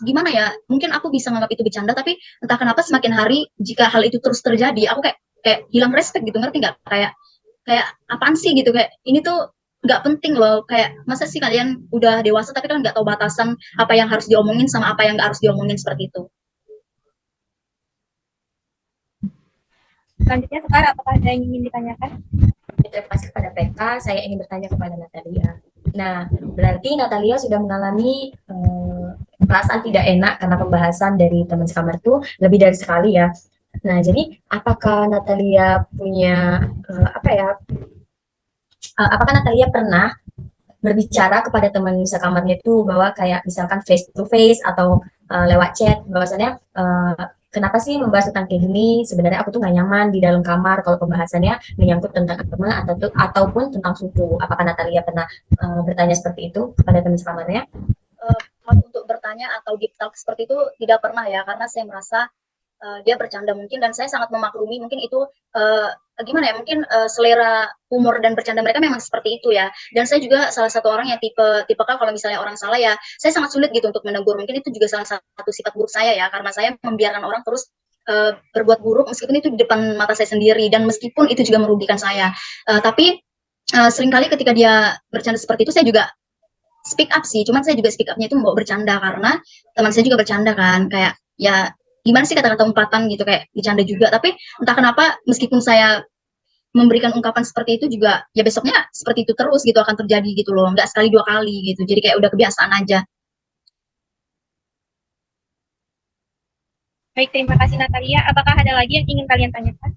gimana ya, mungkin aku bisa menganggap itu bercanda, tapi entah kenapa semakin hari jika hal itu terus terjadi, aku kayak hilang respect gitu, ngerti nggak? Kayak apaan sih gitu, kayak ini tuh nggak penting loh, kayak masa sih kalian udah dewasa tapi kan nggak tahu batasan apa yang harus diomongin sama apa yang nggak harus diomongin, seperti itu. Selanjutnya Sekar, apakah ada yang ingin ditanyakan? Terima kasih kepada PK. Saya ingin bertanya kepada Natalia. Nah, berarti Natalia sudah mengalami perasaan tidak enak karena pembahasan dari teman sekamar itu lebih dari sekali ya. Nah, jadi apakah Natalia punya apa ya? Apakah Natalia pernah berbicara kepada teman sekamarnya itu bahwa kayak misalkan face to face atau lewat chat bahwasannya kenapa sih membahas tentang kayak gini, sebenarnya aku tuh nggak nyaman di dalam kamar kalau pembahasannya menyangkut tentang agama ataupun tentang suku. Apakah Natalia pernah bertanya seperti itu kepada teman sekamarnya? Untuk bertanya atau deep talk seperti itu tidak pernah ya, karena saya merasa dia bercanda mungkin, dan saya sangat memaklumi mungkin itu gimana ya, mungkin selera humor dan bercanda mereka memang seperti itu ya. Dan saya juga salah satu orang yang tipe kalau misalnya orang salah ya saya sangat sulit gitu untuk menegur. Mungkin itu juga salah satu sifat buruk saya ya, karena saya membiarkan orang terus berbuat buruk meskipun itu di depan mata saya sendiri dan meskipun itu juga merugikan saya. Tapi seringkali ketika dia bercanda seperti itu saya juga speak up sih, cuman saya juga speak upnya itu mau bercanda karena teman saya juga bercanda kan, kayak ya gimana sih kata-kata umpatan gitu, kayak bercanda juga. Tapi entah kenapa meskipun saya memberikan ungkapan seperti itu juga ya besoknya seperti itu terus gitu akan terjadi gitu loh, nggak sekali dua kali gitu, jadi kayak udah kebiasaan aja. Baik, terima kasih Natalia. Apakah ada lagi yang ingin kalian tanyakan?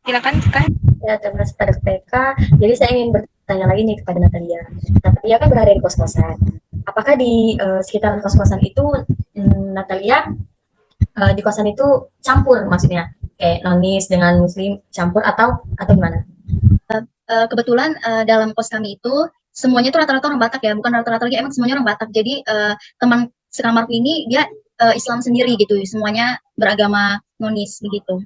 Silakan Sekar. Ya, terima kasih pada PK. Jadi saya ingin bertanya lagi nih kepada Natalia. Natalia kan berada di kos-kosan. Apakah di sekitaran kos-kosan itu Natalia di kosan itu campur maksudnya kayak nonis dengan muslim campur atau gimana? Kebetulan dalam kos kami itu semuanya itu rata-rata orang Batak ya, bukan rata-rata lagi, emang semuanya orang Batak. Jadi teman sekamarku ini dia Islam sendiri gitu, semuanya beragama nonis begitu.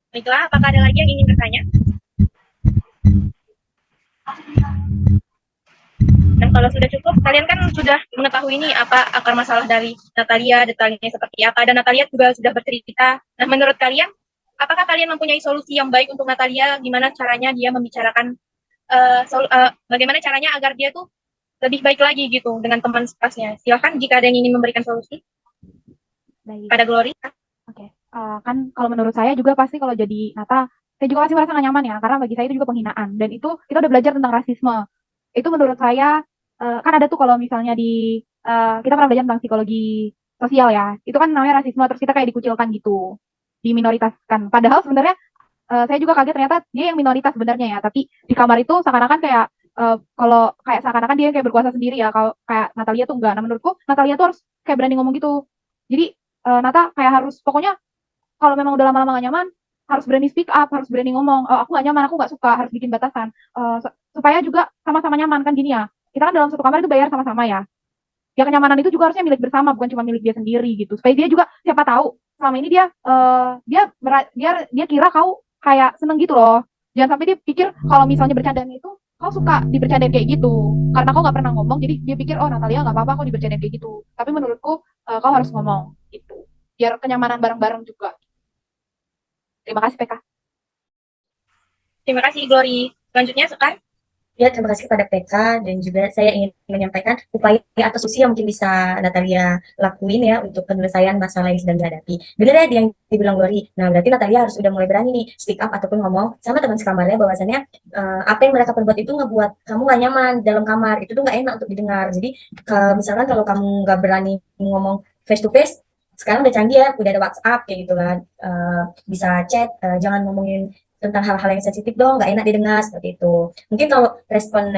Baiklah, apakah ada lagi yang ingin bertanya? Dan kalau sudah cukup, kalian kan sudah mengetahui ini apa akar masalah dari Natalia, detailnya seperti apa, dan Natalia juga sudah bercerita. Nah, menurut kalian, apakah kalian mempunyai solusi yang baik untuk Natalia? Gimana caranya dia membicarakan, bagaimana caranya agar dia tuh lebih baik lagi gitu dengan teman sekasnya? Silakan jika ada yang ingin memberikan solusi. Baik. Pada Glory. Oke. Kan kalau menurut saya juga pasti kalau jadi Nata, saya juga pasti merasa nggak nyaman ya, karena bagi saya itu juga penghinaan. Dan itu kita udah belajar tentang rasisme. Itu menurut saya, kan ada tuh kalau misalnya di, kita pernah belajar tentang psikologi sosial ya, itu kan namanya rasisme, terus kita kayak dikucilkan gitu, diminoritaskan. Padahal sebenarnya saya juga kaget ternyata dia yang minoritas sebenarnya ya, tapi di kamar itu seakan-akan kayak, kalau kayak seakan-akan dia yang kayak berkuasa sendiri ya, kalau kayak Natalia tuh enggak. Nah menurutku Natalia tuh harus kayak berani ngomong gitu. Jadi Nata kayak harus pokoknya kalau memang udah lama-lama gak nyaman, harus berani speak up, harus berani ngomong, aku gak nyaman, aku gak suka, harus bikin batasan. Supaya juga sama-sama nyaman, kan gini ya. Kita kan dalam satu kamar itu bayar sama-sama ya. Ya kenyamanan itu juga harusnya milik bersama, bukan cuma milik dia sendiri gitu. Supaya dia juga, siapa tahu, selama ini dia kira kau kayak seneng gitu loh. Jangan sampai dia pikir kalau misalnya bercandaan itu, kau suka dibercandain kayak gitu. Karena kau gak pernah ngomong, jadi dia pikir, oh Natalia gak apa-apa kau dibercandain kayak gitu. Tapi menurutku, kau harus ngomong gitu. Biar kenyamanan bareng-bareng juga. Terima kasih PK. Terima kasih Glory. Selanjutnya Sekar. Ya, terima kasih kepada PK dan juga saya ingin menyampaikan upaya atau solusi yang mungkin bisa Natalia lakuin ya untuk penyelesaian masalah yang sedang dihadapi. Benar ya yang dibilang Glory. Nah, berarti Natalia harus udah mulai berani nih speak up ataupun ngomong sama teman sekamarnya bahwasannya apa yang mereka perbuat itu ngebuat kamu gak nyaman dalam kamar. Itu tuh gak enak untuk didengar. Jadi misalkan kalau kamu gak berani ngomong face to face, sekarang udah canggih ya, udah ada WhatsApp kayak gitu kan, bisa chat, jangan ngomongin tentang hal-hal yang sensitif dong, nggak enak didengar seperti itu. Mungkin kalau respon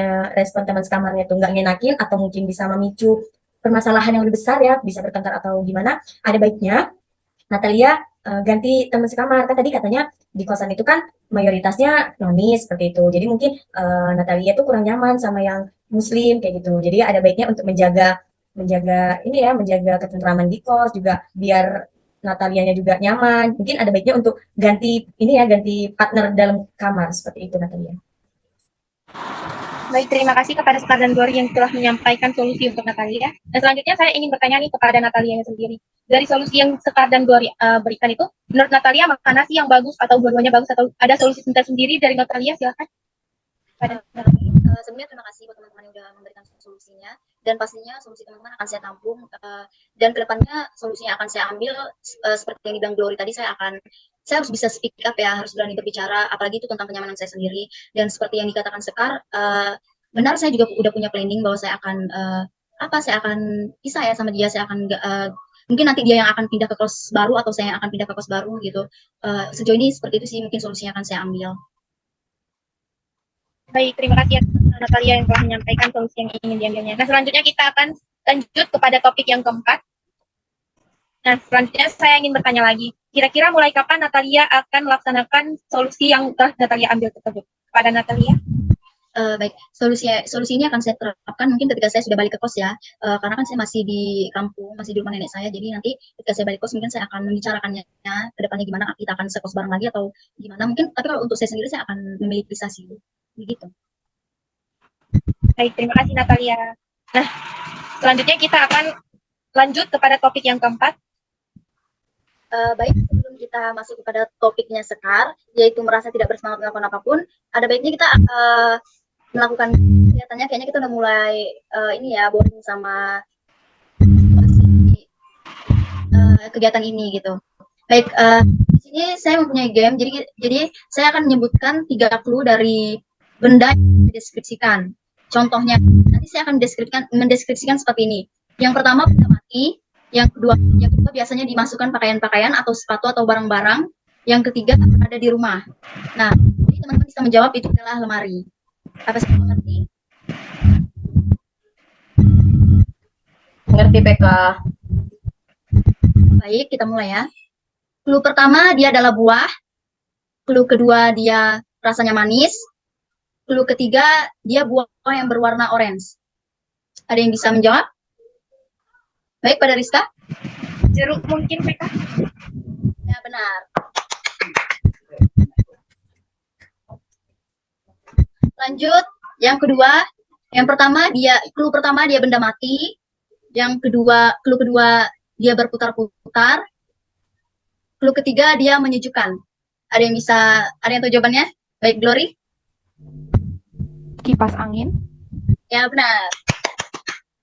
teman sekamarnya tuh nggak ngenakin atau mungkin bisa memicu permasalahan yang lebih besar ya, bisa bertengkar atau gimana, ada baiknya Natalia ganti teman sekamar. Kan tadi katanya di kosan itu kan mayoritasnya nonis seperti itu. Jadi mungkin Natalia tuh kurang nyaman sama yang muslim kayak gitu. Jadi ada baiknya untuk menjaga menjaga ini ya, menjaga ketentraman di kos juga biar Natalianya juga nyaman. Mungkin ada baiknya untuk ganti ini ya, ganti partner dalam kamar seperti itu Natalia. Baik, terima kasih kepada Sekar dan Glory yang telah menyampaikan solusi untuk Natalia. Dan selanjutnya saya ingin bertanya nih kepada Natalia sendiri. Dari solusi yang Sekar dan Glory berikan itu, menurut Natalia mana sih yang bagus atau dua-duanya bagus atau ada solusi sendiri dari Natalia? Silakan. Pada Sebelumnya terima kasih buat teman-teman yang udah memberikan solusinya, dan pastinya solusi teman-teman akan saya tampung, dan kedepannya solusinya akan saya ambil, seperti yang dibilang Glory tadi, saya harus bisa speak up ya, harus berani berbicara, apalagi itu tentang kenyamanan saya sendiri. Dan seperti yang dikatakan Sekar, benar, saya juga udah punya planning bahwa saya akan pisah ya sama dia, saya akan mungkin nanti dia yang akan pindah ke kos baru atau saya yang akan pindah ke kos baru gitu. Sejauh ini seperti itu sih mungkin solusinya akan saya ambil. Baik, terima kasih ya Natalia yang telah menyampaikan solusi yang ingin diambilnya. Nah, selanjutnya kita akan lanjut kepada topik yang keempat. Nah, selanjutnya saya ingin bertanya lagi. Kira-kira mulai kapan Natalia akan melaksanakan solusi yang telah Natalia ambil tersebut? Kepada Natalia. Baik, solusi ini akan saya terapkan mungkin ketika saya sudah balik ke kos ya, karena kan saya masih di kampung, masih di rumah nenek saya, jadi nanti ketika saya balik kos mungkin saya akan membicarakannya ke depannya gimana, kita akan sekos bareng lagi atau gimana mungkin, tapi kalau untuk saya sendiri saya akan memilih pisah sih, begitu. Baik, terima kasih Natalia. Nah, selanjutnya kita akan lanjut kepada topik yang keempat. Baik, sebelum kita masuk kepada topiknya Sekar, yaitu merasa tidak bersemangat melakukan apapun, ada baiknya kita melakukan kelihatannya kayaknya kita udah mulai ini ya, boring sama kegiatan ini gitu. Baik, di sini saya mempunyai game, jadi saya akan menyebutkan 3 clue dari benda yang dideskripsikan. Contohnya, nanti saya akan mendeskripsikan seperti ini. Yang pertama benda mati, yang kedua biasanya dimasukkan pakaian-pakaian atau sepatu atau barang-barang, yang ketiga ada di rumah. Nah, jadi teman-teman bisa menjawab itu adalah lemari. Apa sih mengerti? Mengerti PK. Baik, kita mulai ya. Clue pertama dia adalah buah. Clue kedua dia rasanya manis. Clue ketiga dia buah yang berwarna orange. Ada yang bisa menjawab? Baik, pada Rizka? Jeruk mungkin, PK? Ya, benar. Lanjut, yang kedua. Yang pertama clue pertama dia benda mati. Yang kedua, clue kedua dia berputar-putar. Clue ketiga dia menyejukkan. Ada yang tahu jawabannya? Baik, Glory? Kipas angin. Ya, benar.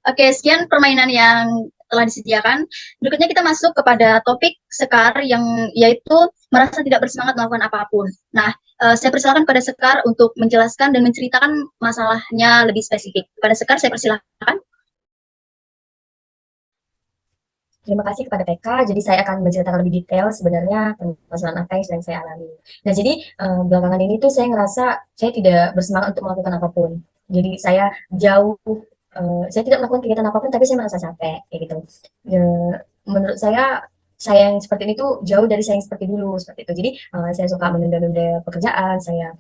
Oke, sekian permainan yang telah disediakan. Berikutnya kita masuk kepada topik Sekar yang yaitu merasa tidak bersemangat melakukan apapun. Nah, saya persilakan pada Sekar untuk menjelaskan dan menceritakan masalahnya lebih spesifik. Pada Sekar saya persilakan. Terima kasih kepada PK. Jadi saya akan menceritakan lebih detail sebenarnya permasalahan apa yang sedang saya alami. Nah, jadi belakangan ini tuh saya ngerasa saya tidak bersemangat untuk melakukan apapun. Jadi saya saya tidak melakukan kegiatan apapun, tapi saya merasa capek, kayak gitu. Menurut saya yang seperti ini tuh jauh dari saya yang seperti dulu, seperti itu. Jadi saya suka menunda-nunda pekerjaan, saya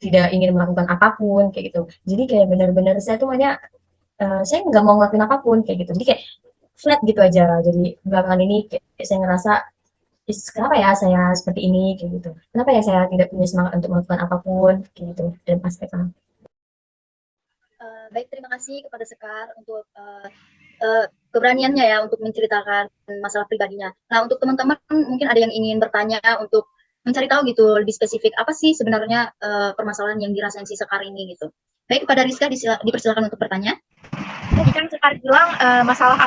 tidak ingin melakukan apapun, kayak gitu. Jadi kayak benar-benar saya tuh hanya saya nggak mau ngelakuin apapun kayak gitu, jadi kayak flat gitu aja. Jadi belakangan ini kayak saya ngerasa kenapa ya saya seperti ini kayak gitu, kenapa ya saya tidak punya semangat untuk melakukan apapun kayak gitu dan aspeknya. Baik, terima kasih kepada Sekar untuk keberaniannya ya untuk menceritakan masalah pribadinya. Nah, untuk teman-teman mungkin ada yang ingin bertanya untuk mencari tahu gitu lebih spesifik apa sih sebenarnya permasalahan yang dirasain si Sekar ini gitu. Baik, kepada Rizka dipersilakan untuk bertanya. Tadi kan Sekar bilang masalah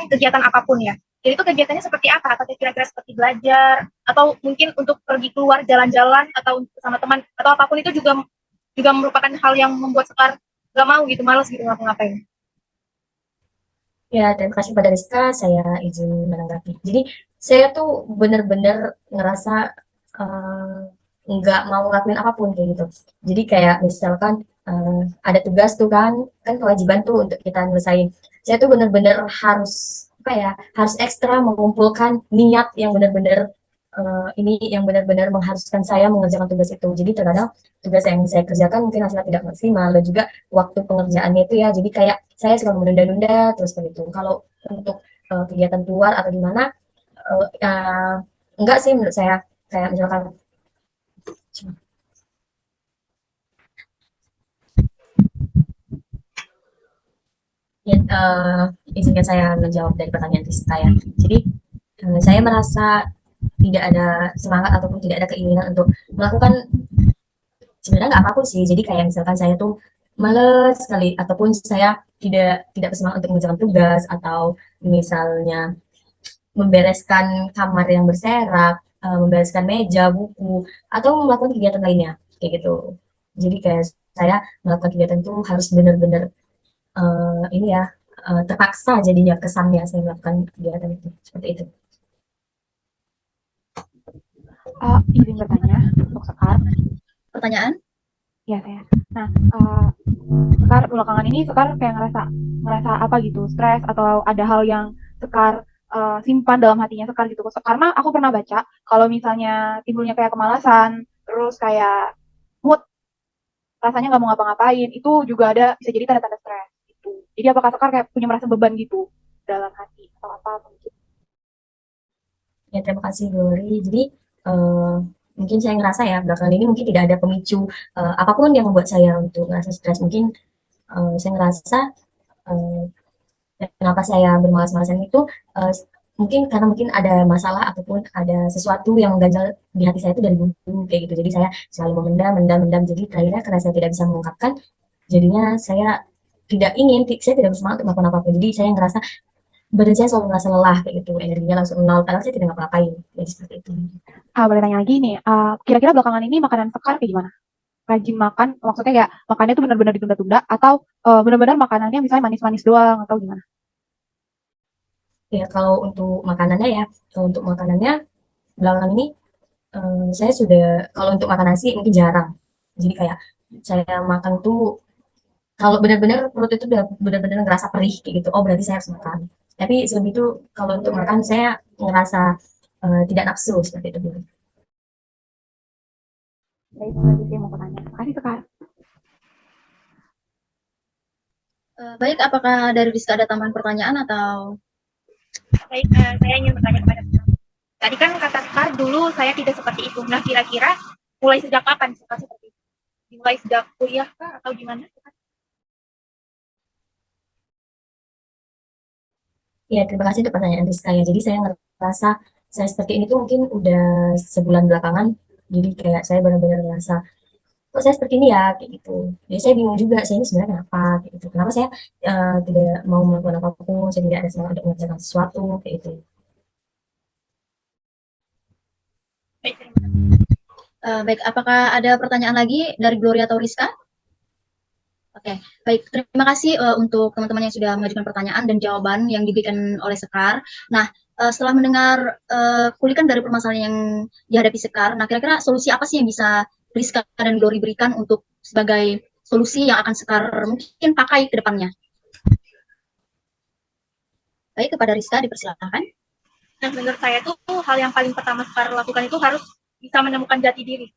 kegiatan apapun ya. Jadi itu kegiatannya seperti apa? Atau kira-kira seperti belajar atau mungkin untuk pergi keluar jalan-jalan atau sama teman atau apapun itu juga merupakan hal yang membuat Sekar gak mau gitu, malas gitu ngapa-ngapain. Ya, terima kasih pada Rizka, saya izin menanggapi. Jadi saya tuh bener-bener ngerasa nggak mau ngelakuin apapun kayak gitu. Jadi kayak misalkan ada tugas tuh kan kewajiban tuh untuk kita nyelesain. Saya tuh bener-bener harus harus ekstra mengumpulkan niat yang bener-bener yang benar-benar mengharuskan saya mengerjakan tugas itu. Jadi terkadang tugas yang saya kerjakan mungkin hasilnya tidak maksimal dan juga waktu pengerjaannya itu ya. Jadi kayak saya suka menunda-nunda terus seperti itu. Kalau untuk kegiatan keluar atau gimana, enggak sih menurut saya. Kayak misalkan ya, izinkan saya menjawab dari pertanyaan Rizka ya. Jadi saya merasa tidak ada semangat ataupun tidak ada keinginan untuk melakukan sebenarnya nggak apapun sih. Jadi kayak misalkan saya tuh males sekali ataupun saya tidak bersemangat untuk mengerjakan tugas atau misalnya membereskan kamar yang berserak, membereskan meja, buku, atau melakukan kegiatan lainnya kayak gitu. Jadi kayak saya melakukan kegiatan itu harus benar-benar ini ya terpaksa jadinya kesannya saya melakukan kegiatan itu seperti itu. Izin bertanya untuk Sekar. Pertanyaan? Ya saya. Nah, Sekar belakangan ini Sekar kayak ngerasa apa gitu, stres atau ada hal yang Sekar simpan dalam hatinya Sekar gitu. Karena aku pernah baca kalau misalnya timbulnya kayak kemalasan, terus kayak mood, rasanya nggak mau ngapa-ngapain, itu juga ada bisa jadi tanda-tanda stres gitu. Jadi apakah Sekar kayak punya merasa beban gitu dalam hati atau apa mungkin? Ya, terima kasih Glory. Jadi mungkin saya ngerasa ya belakangan ini mungkin tidak ada pemicu apapun yang membuat saya untuk ngerasa stres. Mungkin saya ngerasa eh, kenapa saya bermalas-malasan itu eh, mungkin karena mungkin ada masalah ataupun ada sesuatu yang mengganjal di hati saya itu dari dulu kayak gitu. Jadi saya selalu memendam, mendam, mendam. Jadi terakhirnya karena saya tidak bisa mengungkapkan, jadinya saya tidak bersemangat untuk melakukan apapun. Jadi saya ngerasa badan saya selalu merasa lelah kayak gitu, energinya langsung nol. Padahal saya tidak ngapa-ngapain. Jadi seperti itu. Boleh tanya lagi nih, kira-kira belakangan ini makanan Sekar kayak gimana? Rajin makan, maksudnya kayak makannya tuh benar-benar ditunda-tunda atau benar-benar makanannya misalnya manis-manis doang atau gimana? Ya kalau untuk makanannya belakangan ini saya sudah kalau untuk makan nasi mungkin jarang. Jadi kayak saya makan tuh kalau benar-benar perut itu udah benar-benar ngerasa perih kayak gitu. Oh berarti saya harus makan. Tapi sebelum itu kalau untuk makan saya ngerasa tidak nafsu seperti itu. Saya itu lagi sih mau tanya. Makasih Sekar. Baik, apakah dari Rizka ada tambahan pertanyaan atau? Baik, saya ingin bertanya kepada Sekar. Tadi kan kata Sekar dulu saya tidak seperti itu. Nah, kira-kira mulai sejak kapan Sekar seperti itu? Dimulai sejak kuliah kah atau gimana? Ya terima kasih untuk pertanyaan Rizka ya. Jadi saya ngerasa saya seperti ini tuh mungkin udah sebulan belakangan. Jadi kayak saya benar-benar ngerasa kok saya seperti ini ya kayak gitu. Jadi saya bingung juga saya ini sebenarnya kenapa kayak gitu. Kenapa saya tidak mau melakukan apapun, saya tidak ada semangat untuk mengerjakan sesuatu kayak gitu. Baik, terima kasih. Baik, apakah ada pertanyaan lagi dari Gloria atau Rizka? Oke, baik. Terima kasih untuk teman-teman yang sudah mengajukan pertanyaan dan jawaban yang diberikan oleh Sekar. Nah, setelah mendengar kulikan dari permasalahan yang dihadapi Sekar, nah kira-kira solusi apa sih yang bisa Rizka dan Glory berikan untuk sebagai solusi yang akan Sekar mungkin pakai ke depannya? Baik, kepada Rizka dipersilakan. Nah, menurut saya tuh hal yang paling pertama Sekar lakukan itu harus bisa menemukan jati diri.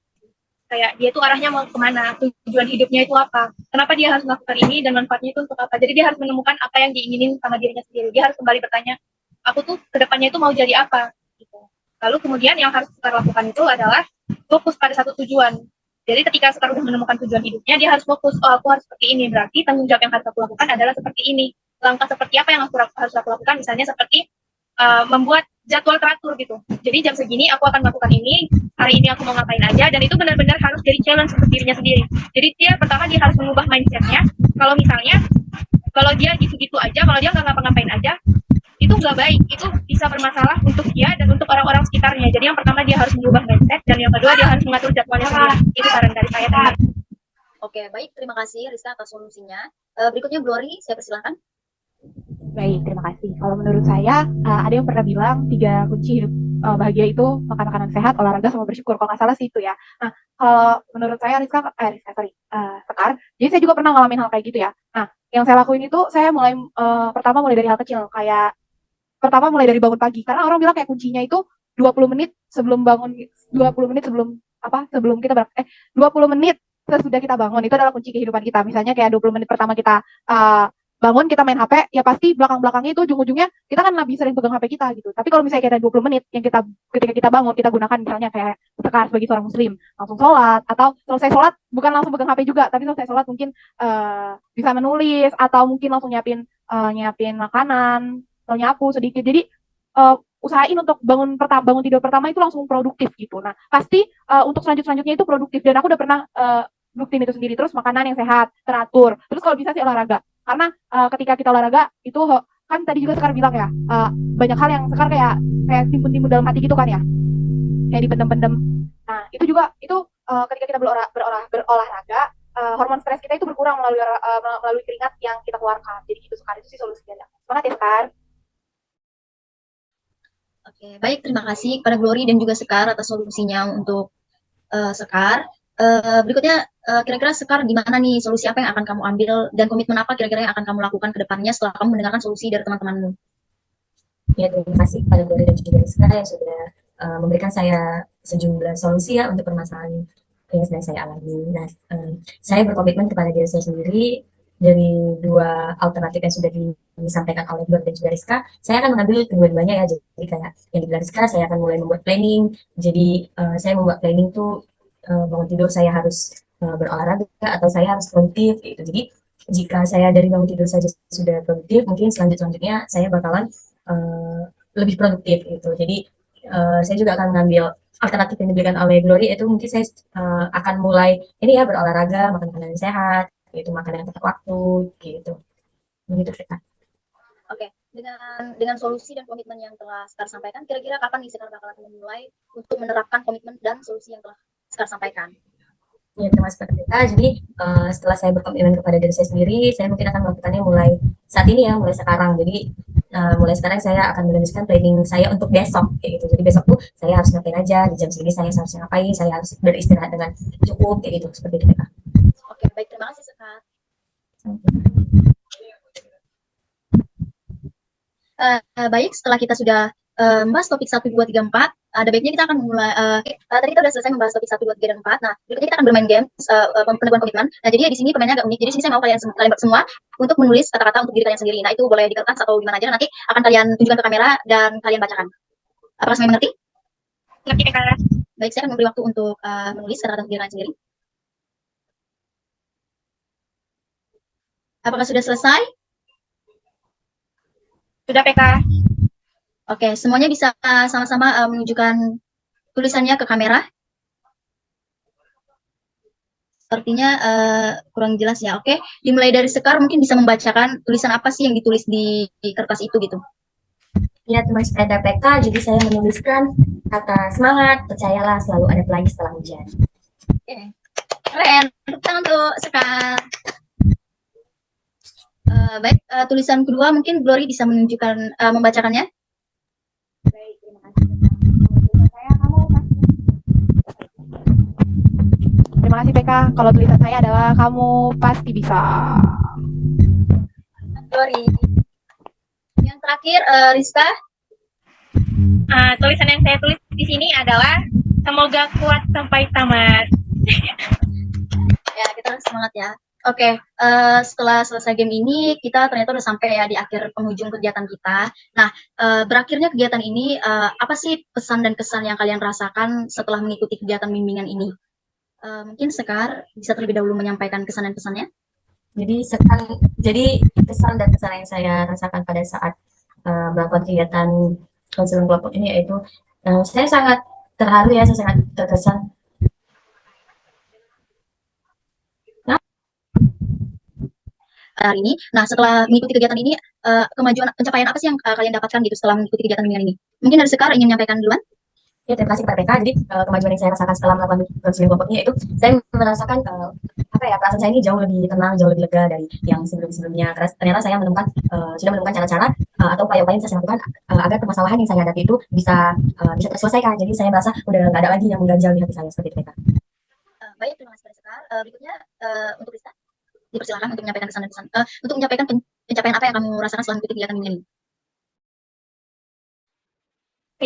Kayak dia tuh arahnya mau kemana, tujuan hidupnya itu apa, kenapa dia harus melakukan ini dan manfaatnya itu untuk apa. Jadi dia harus menemukan apa yang diinginin sama dirinya sendiri. Dia harus kembali bertanya, aku tuh kedepannya itu mau jadi apa. Gitu. Lalu kemudian yang harus Sekar lakukan itu adalah fokus pada satu tujuan. Jadi ketika Sekar udah menemukan tujuan hidupnya, dia harus fokus, oh aku harus seperti ini. Berarti tanggung jawab yang harus aku lakukan adalah seperti ini. Langkah seperti apa yang harus aku lakukan, misalnya seperti membuat jadwal teratur gitu. Jadi jam segini aku akan melakukan ini, hari ini aku mau ngapain aja, dan itu benar-benar harus jadi challenge untuk dirinya sendiri. Jadi dia harus mengubah mindsetnya. Kalau misalnya, kalau dia gitu-gitu aja, kalau dia nggak ngapa-ngapain aja, itu nggak baik. Itu bisa bermasalah untuk dia dan untuk orang-orang sekitarnya. Jadi yang pertama dia harus mengubah mindset, dan yang kedua dia harus mengatur jadwalnya sendiri. Itu saran dari saya. Oke, baik. Terima kasih Rizka atas solusinya. Berikutnya Glory, saya persilahkan. Baik, terima kasih. Kalau menurut saya, ada yang pernah bilang 3 kunci hidup bahagia itu makan makanan sehat, olahraga, sama bersyukur. Kalau nggak salah sih itu ya. Nah, kalau menurut saya Sekar, jadi saya juga pernah ngalamin hal kayak gitu ya. Nah, yang saya lakuin itu saya pertama mulai dari hal kecil, kayak pertama mulai dari bangun pagi. Karena orang bilang kayak kuncinya itu 20 menit sebelum bangun, 20 menit sebelum kita 20 menit sesudah kita bangun itu adalah kunci kehidupan kita. Misalnya kayak 20 menit pertama kita bangun, kita main HP, ya pasti belakang-belakangnya itu ujung-ujungnya kita kan lebih sering pegang HP kita gitu. Tapi kalau misalnya kayak ada 20 menit yang ketika kita bangun, kita gunakan misalnya kayak Sekar sebagai seorang muslim, langsung sholat, atau selesai sholat bukan langsung pegang HP juga, tapi selesai sholat mungkin bisa menulis, atau mungkin langsung nyiapin makanan, atau nyapu sedikit. Jadi usahain untuk bangun tidur pertama itu langsung produktif gitu. Nah, pasti untuk selanjutnya itu produktif, dan aku udah pernah rutin itu sendiri, terus makanan yang sehat, teratur, terus kalau bisa sih olahraga. Karena ketika kita olahraga itu kan tadi juga Sekar bilang ya, banyak hal yang Sekar kayak timbun-timbun dalam hati gitu kan ya, kayak dipendem-pendem. Nah itu juga itu ketika kita berolahraga, hormon stres kita itu berkurang melalui keringat yang kita keluarkan. Jadi gitu Sekar, itu sih solusinya. Semangat ya Sekar. Oke, baik, terima kasih kepada Glory dan juga Sekar atas solusinya untuk Sekar. Berikutnya, kira-kira Sekar gimana nih, solusi apa yang akan kamu ambil dan komitmen apa kira-kira yang akan kamu lakukan ke depannya setelah kamu mendengarkan solusi dari teman-temanmu? Ya, terima kasih kepada Glory dan juga Rizka yang sudah memberikan saya sejumlah solusi ya untuk permasalahan yang sedang saya alami. Nah, saya berkomitmen kepada diri saya sendiri dari dua alternatif yang sudah disampaikan oleh Glory dan juga Rizka. Saya akan mengambil kedua-duanya ya. Jadi kayak yang dibilang Rizka, saya akan mulai membuat planning. Jadi saya membuat planning tuh bangun tidur saya harus berolahraga atau saya harus produktif gitu. Jadi jika saya dari bangun tidur saja sudah produktif, mungkin selanjutnya saya bakalan lebih produktif gitu. Jadi saya juga akan mengambil alternatif yang diberikan oleh Glory, itu mungkin saya akan mulai ini ya berolahraga, makan makanan yang sehat, gitu, makan yang tepat waktu, gitu. Begitu kita. Oke, dengan solusi dan komitmen yang telah Sekar sampaikan, kira-kira kapan nih Sekar bakalan memulai untuk menerapkan komitmen dan solusi yang telah Sekar sampaikan? Ya, termasuk kepada kita. Jadi setelah saya berkomitmen kepada diri saya sendiri, saya mungkin akan melakukannya mulai saat ini ya, mulai sekarang. Jadi mulai sekarang saya akan menuliskan planning saya untuk besok, kayak gitu. Jadi besok tuh saya harus ngapain aja, di jam segini saya harus ngapain, saya harus beristirahat dengan cukup, kayak gitu, seperti itu Kak. Oke, baik, terima kasih Sekar. Baik, setelah kita sudah membahas topik 1, 2, 3, 4, ada baiknya kita akan mulai, tadi kita sudah selesai membahas topik 1, 2, 3, dan 4. Nah, berikutnya kita akan bermain game, peneguhan komitmen. Nah, jadi di sini permainnya agak unik. Jadi di sini saya mau kalian semua untuk menulis kata-kata untuk diri kalian sendiri. Nah, itu boleh di kertas atau gimana aja. Nanti akan kalian tunjukkan ke kamera dan kalian bacakan. Apakah semuanya mengerti? Ngerti Kak? Baik, saya akan memberi waktu untuk menulis kata-kata untuk diri kalian sendiri. Apakah sudah selesai? Sudah PK. Oke, semuanya bisa sama-sama menunjukkan tulisannya ke kamera. Sepertinya kurang jelas ya. Oke, dimulai dari Sekar, mungkin bisa membacakan tulisan apa sih yang ditulis di kertas itu gitu. Ya, teman sepeda PK, jadi saya menuliskan kata semangat, percayalah selalu ada pelangi setelah hujan. Oke, keren. Tepuk tangan untuk Sekar. Baik, tulisan kedua mungkin Glory bisa menunjukkan membacakannya. Baik, terima kasih. Tulisan saya kamu pasti. Terima kasih PK. Kalau tulisan saya adalah kamu pasti bisa. Glory. Yang terakhir Rizka. Tulisan yang saya tulis di sini adalah semoga kuat sampai tamat. Ya, kita harus semangat ya. Oke, setelah selesai game ini, kita ternyata udah sampai ya di akhir penghujung kegiatan kita. Nah, berakhirnya kegiatan ini, apa sih pesan dan kesan yang kalian rasakan setelah mengikuti kegiatan bimbingan ini? Mungkin Sekar bisa terlebih dahulu menyampaikan kesan dan pesannya. Jadi kesan dan pesan yang saya rasakan pada saat melakukan kegiatan konseling kelompok ini yaitu saya sangat terharu ya, saya sangat terkesan. Hari ini. Nah, setelah mengikuti kegiatan ini, pencapaian apa sih yang kalian dapatkan gitu setelah mengikuti kegiatan bimbingan ini? Mungkin dari Sekar ingin menyampaikan duluan? Ya, terima kasih kepada PK. Jadi kemajuan yang saya rasakan setelah melakukan konseling kelompoknya itu saya merasakan perasaan saya ini jauh lebih tenang, jauh lebih lega dari yang sebelum-sebelumnya. Karena ternyata saya sudah menemukan cara-cara atau upaya-upaya yang saya lakukan agar permasalahan yang saya hadapi itu bisa terselesaikan. Jadi saya merasa udah nggak ada lagi yang mengganjal di hati saya seperti itu PK. Baik, terima kasih Sekar. Berikutnya untuk Rizka, dipersilakan untuk menyampaikan kesan dan pesan. Untuk menyampaikan pencapaian apa yang kamu rasakan setelah mengikuti kegiatan bimbingan ini?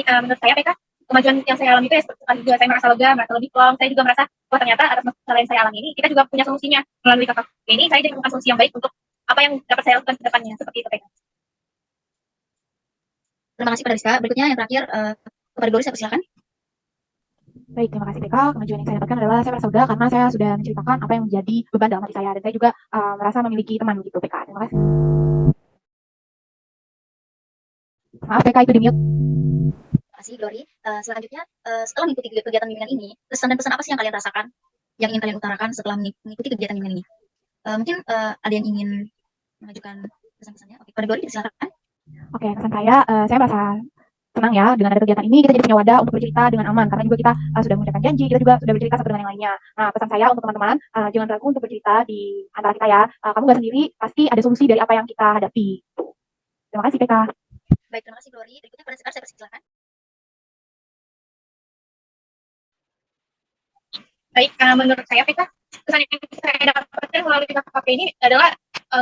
Menurut saya PK, kemajuan yang saya alami itu ya seperti juga saya merasa lega, merasa lebih plong. Saya juga merasa bahwa ternyata atas masalah yang saya alami ini, kita juga punya solusinya. Melalui kakak ini, saya jadi menemukan solusi yang baik untuk apa yang dapat saya lakukan ke depannya. Seperti itu PK. Terima kasih pada Rizka. Berikutnya yang terakhir, kepada Glory saya persilakan. Baik, terima kasih PK. Kemajuan yang saya dapatkan adalah saya merasa lega karena saya sudah menceritakan apa yang menjadi beban dalam hati saya. Dan saya juga merasa memiliki teman gitu PK. Terima kasih. Maaf PK, itu di mute. Terima kasih Glory. Selanjutnya, setelah mengikuti kegiatan bimbingan ini, pesan dan pesan apa sih yang kalian rasakan? yang ingin kalian utarakan setelah mengikuti kegiatan bimbingan ini? Mungkin ada yang ingin mengajukan pesan-pesannya? Oke, pada Glory, silakan. Oke, pesan saya merasa senang ya dengan ada kegiatan ini, kita jadi punya wadah untuk bercerita dengan aman, karena juga kita sudah mengucapkan janji, kita juga sudah bercerita satu dengan yang lainnya. Nah, pesan saya untuk teman-teman, jangan ragu untuk bercerita di antara kita ya. Kamu nggak sendiri, pasti ada solusi dari apa yang kita hadapi. Terima kasih, PK. Baik, terima kasih Glory. Berikutnya pada Sekar, saya persilakan. Baik, menurut saya PK, kesan yang saya dapatkan melalui PKKP ini adalah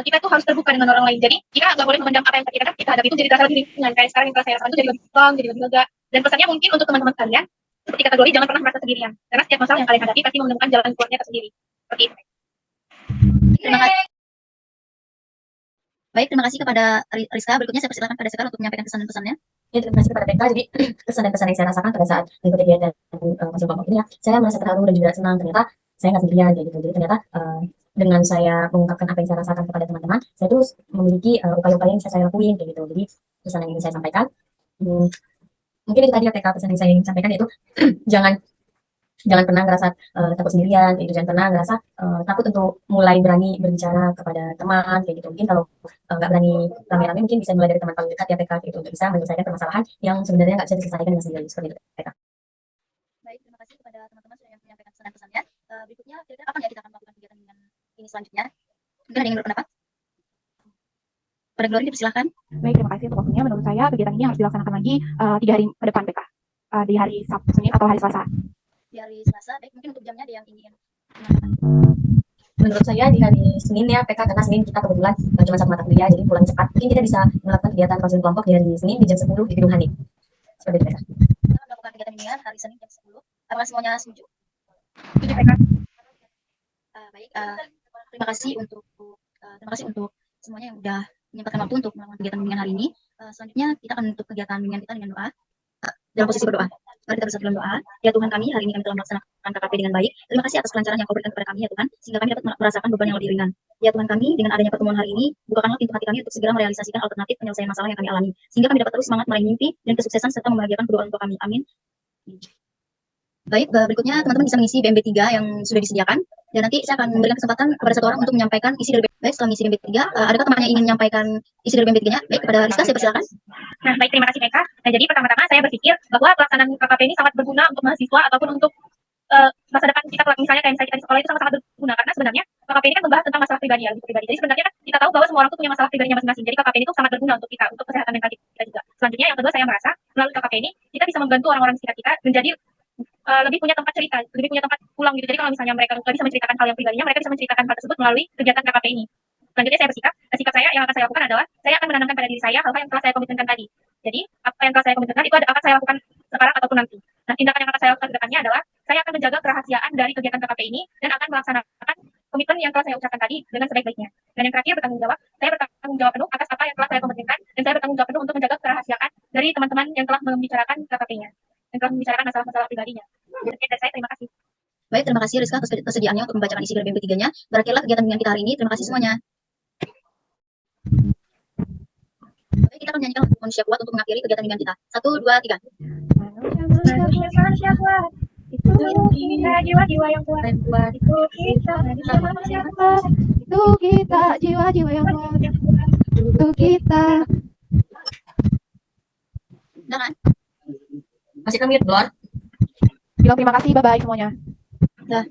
kita tuh harus terbuka dengan orang lain. Jadi kita nggak boleh memendam apa yang kita hadapi itu, jadi terasa lebih ringan. Kayak sekarang yang kelas saya rasakan itu jadi lebih plong, jadi lebih lega. Dan pesannya mungkin untuk teman-teman kalian, seperti kata Glory, jangan pernah merasa sendirian. Karena setiap masalah yang kalian hadapi pasti menemukan jalan keluarnya tersendiri. Seperti itu. Terima kasih. Baik, terima kasih kepada Rizka. Berikutnya saya persilakan pada Sekar untuk menyampaikan pesan dan pesannya. Ya, terima kasih kepada PK. Jadi kesan dan pesan yang saya rasakan pada saat mengikuti kegiatan konsul kelompok ini ya, saya merasa terharu dan juga senang. Ternyata saya nggak sendirian kayak gitu. Jadi ternyata dengan saya mengungkapkan apa yang saya rasakan kepada teman-teman, saya tuh memiliki upaya-upaya yang bisa saya lakuin kayak gitu. Jadi pesan yang ingin saya sampaikan, mungkin itu tadi ya PK, pesan yang saya ingin sampaikan yaitu jangan pernah ngerasa takut sendirian, kayak gitu. Jangan pernah ngerasa takut untuk mulai berani berbicara kepada teman kayak gitu. Mungkin kalau nggak berani rame-rame, mungkin bisa mulai dari teman paling dekat ya PK gitu, untuk bisa menyelesaikan permasalahan yang sebenarnya nggak bisa diselesaikan dengan sendiri, seperti itu PK. Baik, terima kasih kepada teman-teman sudah menyampaikan pesan dan pesannya. Berikutnya, kira-kira kapan ya kita akan melakukan kegiatan dengan ini selanjutnya? Mungkin ada yang ingin berpendapat? Pada Glory, dipersilakan. Baik, terima kasih untuk waktunya. Menurut saya kegiatan ini harus dilaksanakan lagi 3 hari ke depan, PK. Di hari Sabtu, Senin, atau hari Selasa. Di hari Selasa. Baik, mungkin untuk jamnya ada yang ingin menyampaikan. Menurut saya di hari Senin ya PK, karena Senin kita kebetulan cuma satu mata kuliah, jadi pulang cepat. Mungkin kita bisa melakukan kegiatan konseling kelompok di hari Senin di jam 10 di gedung Hanif. Seperti itu PK. Kita melakukan kegiatan bimbingan hari Senin jam 10. Apakah semuanya setuju? Setuju PK. Baik, terima kasih untuk semuanya yang sudah menyempatkan waktu untuk melakukan kegiatan bimbingan hari ini. Selanjutnya kita akan menutup kegiatan bimbingan kita dengan doa. Dalam posisi berdoa. Mari kita bersatu dalam doa. Ya Tuhan kami, hari ini kami telah melaksanakan KKP dengan baik. Terima kasih atas kelancaran yang Kau berikan kepada kami ya Tuhan, sehingga kami dapat merasakan beban yang lebih ringan. Ya Tuhan kami, dengan adanya pertemuan hari ini, bukakanlah pintu hati kami untuk segera merealisasikan alternatif penyelesaian masalah yang kami alami, sehingga kami dapat terus semangat meraih mimpi dan kesuksesan serta membahagiakan kedua orang tua kami. Amin. Baik, berikutnya teman-teman bisa mengisi BMB 3 yang sudah disediakan, dan nanti saya akan memberikan kesempatan kepada satu orang untuk menyampaikan isi dari BMB. Baik, setelah mengisi BMB 3, adakah teman yang ingin menyampaikan isi dari BMB 3-nya? Baik, kepada Rizka saya persilakan. Nah, baik, terima kasih PK. Nah, jadi pertama-tama saya berpikir bahwa pelaksanaan KKP ini sangat berguna untuk mahasiswa ataupun untuk masa depan kita, misalnya kayak kita di sekolah itu sangat-sangat berguna, karena sebenarnya KKP ini kan membahas tentang masalah pribadi ya, pribadi. Jadi sebenarnya kan kita tahu bahwa semua orang tuh punya masalah pribadinya masing-masing. Jadi KKP ini tuh sangat berguna untuk kita, untuk kesehatan mental kita juga. Selanjutnya yang kedua, saya merasa melalui KKP ini kita bisa membantu orang-orang sekitar kita menjadi lebih punya tempat cerita, lebih punya tempat pulang gitu. Jadi kalau misalnya mereka nggak bisa menceritakan hal yang pribadinya, mereka bisa menceritakan hal tersebut melalui kegiatan KKP ini. Selanjutnya saya sikap saya yang akan saya lakukan adalah saya akan menanamkan pada diri saya hal-hal yang telah saya komitmenkan tadi. Jadi apa yang telah saya komitmenkan itu akan saya lakukan sekarang ataupun nanti. Nah, tindakan yang akan saya lakukan ke depannya adalah saya akan menjaga kerahasiaan dari kegiatan KKP ini dan akan melaksanakan komitmen yang telah saya ucapkan tadi dengan sebaik-baiknya. Dan yang terakhir, saya bertanggung jawab penuh atas apa yang telah saya komitmenkan, dan saya bertanggung jawab penuh untuk menjaga kerahasiaan dari teman-teman yang telah membicarakan KKP-nya, yang telah membicarakan masalah-masalah pribadinya. Sekian dari saya, terima kasih. Baik, terima kasih Rizka atas kesediaannya untuk membacakan isi dari BMB 3-nya. Berakhirlah kegiatan bimbingan kita hari ini. Terima kasih semuanya. Baik, kita akan menyanyikan manusia kuat untuk mengakhiri kegiatan bimbingan kita. 1, 2, 3. Manusia kuat, itu kita jiwa-jiwa yang kuat, itu kita manusia kuat, Itu kita jiwa-jiwa yang kuat. Itu kita. Jangan. Masih kami Blor. Bilang terima kasih, bye-bye semuanya. Dah.